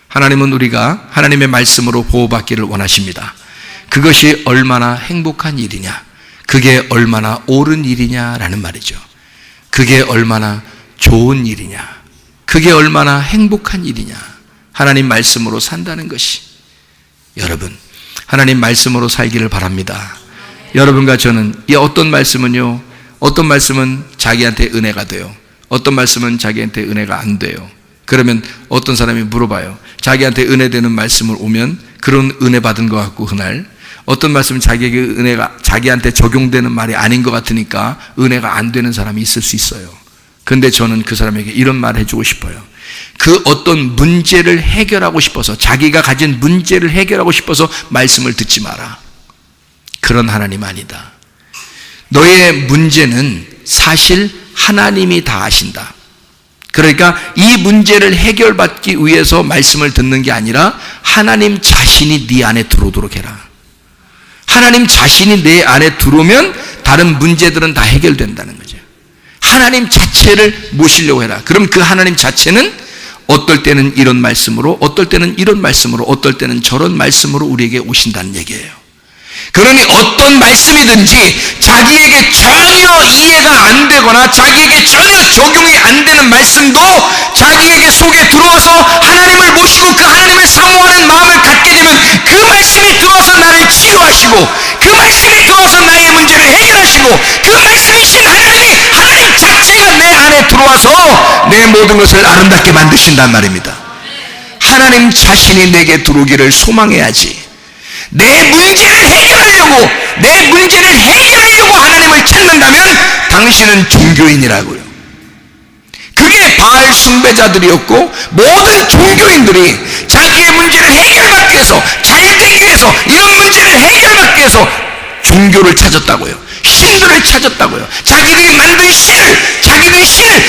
하나님은 우리가 하나님의 말씀으로 보호받기를 원하십니다. 그것이 얼마나 행복한 일이냐, 그게 얼마나 옳은 일이냐라는 말이죠. 그게 얼마나 좋은 일이냐, 그게 얼마나 행복한 일이냐. 하나님 말씀으로 산다는 것이. 여러분, 하나님 말씀으로 살기를 바랍니다. 여러분과 저는, 이 어떤 말씀은요, 어떤 말씀은 자기한테 은혜가 돼요. 어떤 말씀은 자기한테 은혜가 안 돼요. 그러면 어떤 사람이 물어봐요. 자기한테 은혜되는 말씀을 오면 그런 은혜 받은 것 같고 그날, 어떤 말씀은 자기에게 은혜가 자기한테 적용되는 말이 아닌 것 같으니까 은혜가 안 되는 사람이 있을 수 있어요. 근데 저는 그 사람에게 이런 말을 해주고 싶어요. 그 어떤 문제를 해결하고 싶어서, 자기가 가진 문제를 해결하고 싶어서 말씀을 듣지 마라. 그런 하나님 아니다. 너의 문제는 사실 하나님이 다 아신다. 그러니까 이 문제를 해결받기 위해서 말씀을 듣는 게 아니라 하나님 자신이 네 안에 들어오도록 해라. 하나님 자신이 내 안에 들어오면 다른 문제들은 다 해결된다는 거죠. 하나님 자체를 모시려고 해라. 그럼 그 하나님 자체는 어떨 때는 이런 말씀으로, 어떨 때는 이런 말씀으로, 어떨 때는 저런 말씀으로 우리에게 오신다는 얘기예요. 그러니 어떤 말씀이든지 자기에게 전혀 이해가 안 되거나 자기에게 전혀 적용이 안 되는 말씀도 자기에게 속에 들어와서 하나님을 모시고 그 하나님을 사모하는 마음을 갖게 되면 그 말씀이 들어와서 나를 치유하시고, 그 말씀이 들어와서 나의 문제를 해결하시고, 그 말씀이신 하나님 자체가 내 안에 들어와서 내 모든 것을 아름답게 만드신단 말입니다. 하나님 자신이 내게 들어오기를 소망해야지. 내 문제를 해결하려고 하나님을 찾는다면 당신은 종교인이라고요. 그게 바알 숭배자들이었고, 모든 종교인들이 자기의 문제를 해결받기 위해서, 잘되기 위해서, 이런 문제를 해결받기 위해서 종교를 찾았다고요. 신들을 찾았다고요. 자기들이 만든 신을,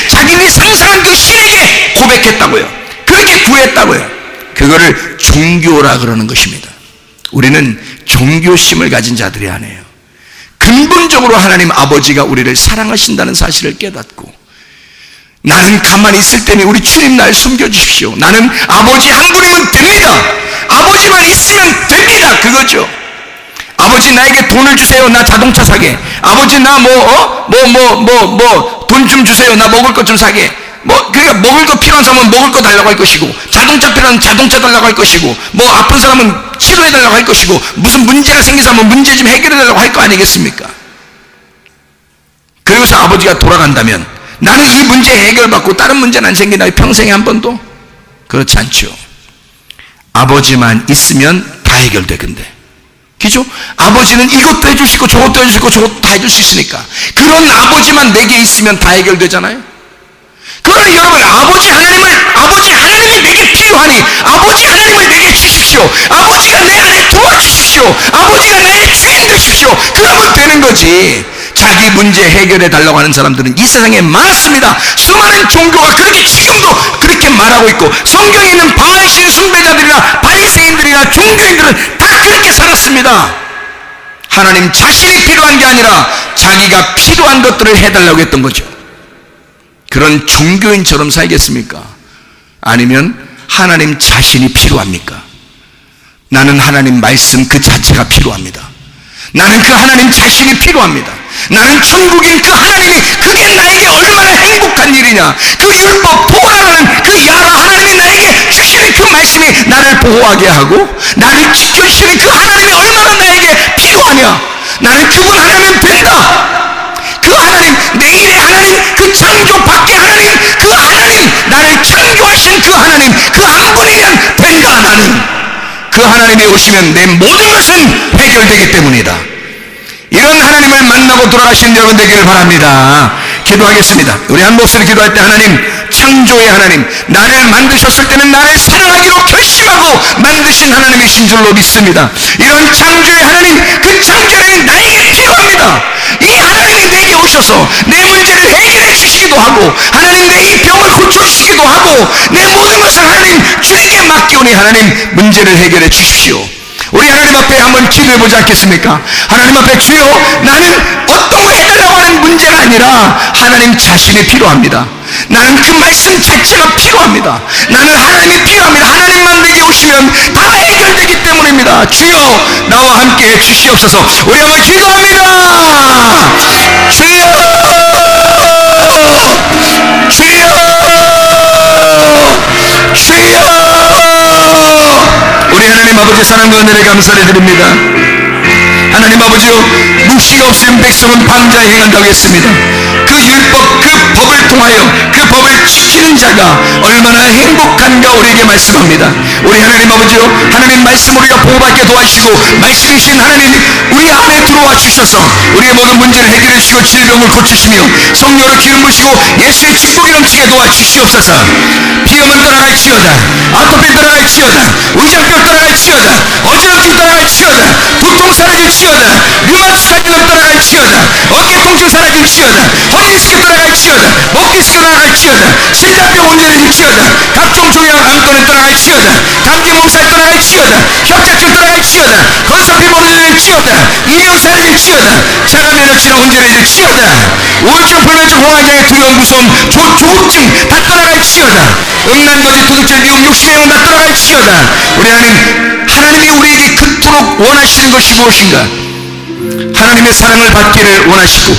자기들이 상상한 그 신에게 고백했다고요. 그렇게 구했다고요. 그거를 종교라 그러는 것입니다. 우리는 종교심을 가진 자들이 아니에요. 근본적으로 하나님 아버지가 우리를 사랑하신다는 사실을 깨닫고, 나는 가만히 있을 때니 우리 주님 날 숨겨주십시오. 나는 아버지 한 분이면 됩니다. 아버지만 있으면 됩니다. 그거죠. 아버지 나에게 돈을 주세요. 나 자동차 사게. 아버지 나 돈 좀 주세요. 나 먹을 것 좀 사게. 그러니까 먹을 거 필요한 사람은 먹을 거 달라고 할 것이고, 자동차 필요한 자동차 달라고 할 것이고, 아픈 사람은 치료해 달라고 할 것이고, 무슨 문제가 생긴 사람은 문제 좀 해결해 달라고 할 거 아니겠습니까? 그리고서 아버지가 돌아간다면 나는 이 문제 해결받고 다른 문제는 안 생기나, 평생에 한 번도? 그렇지 않죠. 아버지만 있으면 다 해결돼. 근데 그죠? 아버지는 이것도 해줄 수 있고 저것도 해줄 수 있고 저것도 다 해줄 수 있으니까 그런 아버지만 내게 있으면 다 해결되잖아요. 그러나 여러분, 아버지 하나님이 내게 필요하니 아버지 하나님을 내게 주십시오. 아버지가 내 안에 도와주십시오. 아버지가 나의 주인 되십시오. 그러면 되는 거지. 자기 문제 해결해 달라고 하는 사람들은 이 세상에 많습니다. 수많은 종교가 그렇게 지금도 그렇게 말하고 있고, 성경에 있는 바알신 숭배자들이나 바리새인들이나 종교인들은 다 그렇게 살았습니다. 하나님 자신이 필요한 게 아니라 자기가 필요한 것들을 해달라고 했던 거죠. 그런 종교인처럼 살겠습니까? 아니면 하나님 자신이 필요합니까? 나는 하나님 말씀 그 자체가 필요합니다. 나는 그 하나님 자신이 필요합니다. 나는 천국인 그 하나님이, 그게 나에게 얼마나 행복한 일이냐. 그 율법 토라라는 그 야라 하나님이 나에게 주시는 그 말씀이 나를 보호하게 하고 나를 지켜주시는 그 하나님이 얼마나 나에게 필요하냐. 나는 그분 하나면 된다. 그 하나님, 내일의 하나님, 그 창조 밖의 하나님, 그 하나님, 나를 창조하신 그 하나님, 그 한 분이면 된다. 나는 그 하나님이 오시면 내 모든 것은 해결되기 때문이다. 이런 하나님을 만나고 돌아가시는 여러분 되기를 바랍니다. 기도하겠습니다. 우리 한 목소리 기도할 때, 하나님, 창조의 하나님, 나를 만드셨을 때는 나를 사랑하기로 결심하고 만드신 하나님이신 줄로 믿습니다. 이런 창조의 하나님, 그 창조는 나에게 필요합니다. 이 하나님이 내게 오셔서 내 문제를 해결해 주시기도 하고, 하나님 내 이 병을 고쳐주시기도 하고, 내 모든 것을 하나님 주에게 맡기오니 하나님 문제를 해결해 주십시오. 우리 하나님 앞에 한번 기도해 보지 않겠습니까? 하나님 앞에, 주여, 나는 어떤 걸 해달라고 하는 문제가 아니라 하나님 자신이 필요합니다. 나는 그 말씀 자체가 필요합니다. 나는 하나님이 필요합니다. 하나님만 내게 오시면 다 해결되기 때문입니다. 주여, 나와 함께 해 주시옵소서. 우리 한번 기도합니다. 주여, 주여, 우리 하나님 아버지 사랑과 은혜를 감사를 드립니다. 하나님 아버지요, 묵시가 없으면 백성은 방자에 행한다고 했습니다. 그 율법, 그 법을 통하여 그 법을 지키는 자가 얼마나 행복한가 우리에게 말씀합니다. 우리 하나님 아버지요, 하나님 말씀 우리가 보호받게 도와주시고, 말씀이신 하나님 우리 안에 들어와 주셔서 우리의 모든 문제를 해결해 주시고 질병을 고치시며 성령으로 기름 부으시고 예수의 축복이 넘치게 도와주시옵소서. 비염은 떠나갈지어다, 아토피 떠나갈지어다, 위장병 떠나갈지어다, 어지럼증 떠나갈지어다, 두통 사라질지어다, 류마티스는 떠나갈지어다, 어깨 통증 사라질지어다, 허리 디스크 떠나갈지어다, 목 디스크 떠나갈지어다, 신장병 문제일지어다, 각종 종양 암권은 떠나갈지어다, 감기 몸살 떠나갈지어다, 협착증 떠나갈지어다, 건사피 모르질지어다, 이명 사라질지어다, 자가면역질환 문제일지어다, 우울증, 불면증, 홍환장애, 두려움, 무서움, 조증 다 떠나갈지어다, 음란거짓, 도둑질, 미움, 욕심의 영혼 다 떠나갈지어다. 우리 하나님이 우리에게 그토록 원하시는 것이 무엇인가? 하나님의 사랑을 받기를 원하시고,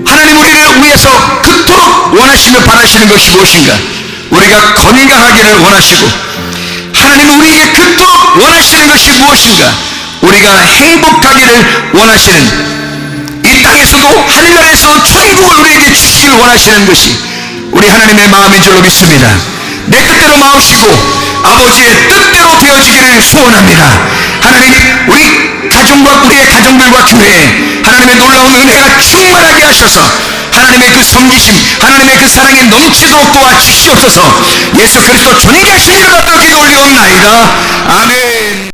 하나님 우리를 위해서 그토록 원하시며 바라시는 것이 무엇인가? 우리가 건강하기를 원하시고, 하나님 우리에게 그토록 원하시는 것이 무엇인가? 우리가 행복하기를 원하시는, 이 땅에서도 하늘나라에서도 천국을 우리에게 주시길 원하시는 것이 우리 하나님의 마음인 줄로 믿습니다. 내 뜻대로 마음이시고 아버지의 뜻대로 되어지기를 소원합니다. 하나님, 우리 가정과 우리의 가정들과 교회에 하나님의 놀라운 은혜가 충만하게 하셔서 하나님의 그 섬기심, 하나님의 그 사랑이 넘치도록 도와주시옵소서. 예수 그리스도 존귀하신 이름으로 기도 올리옵나이다. 아멘.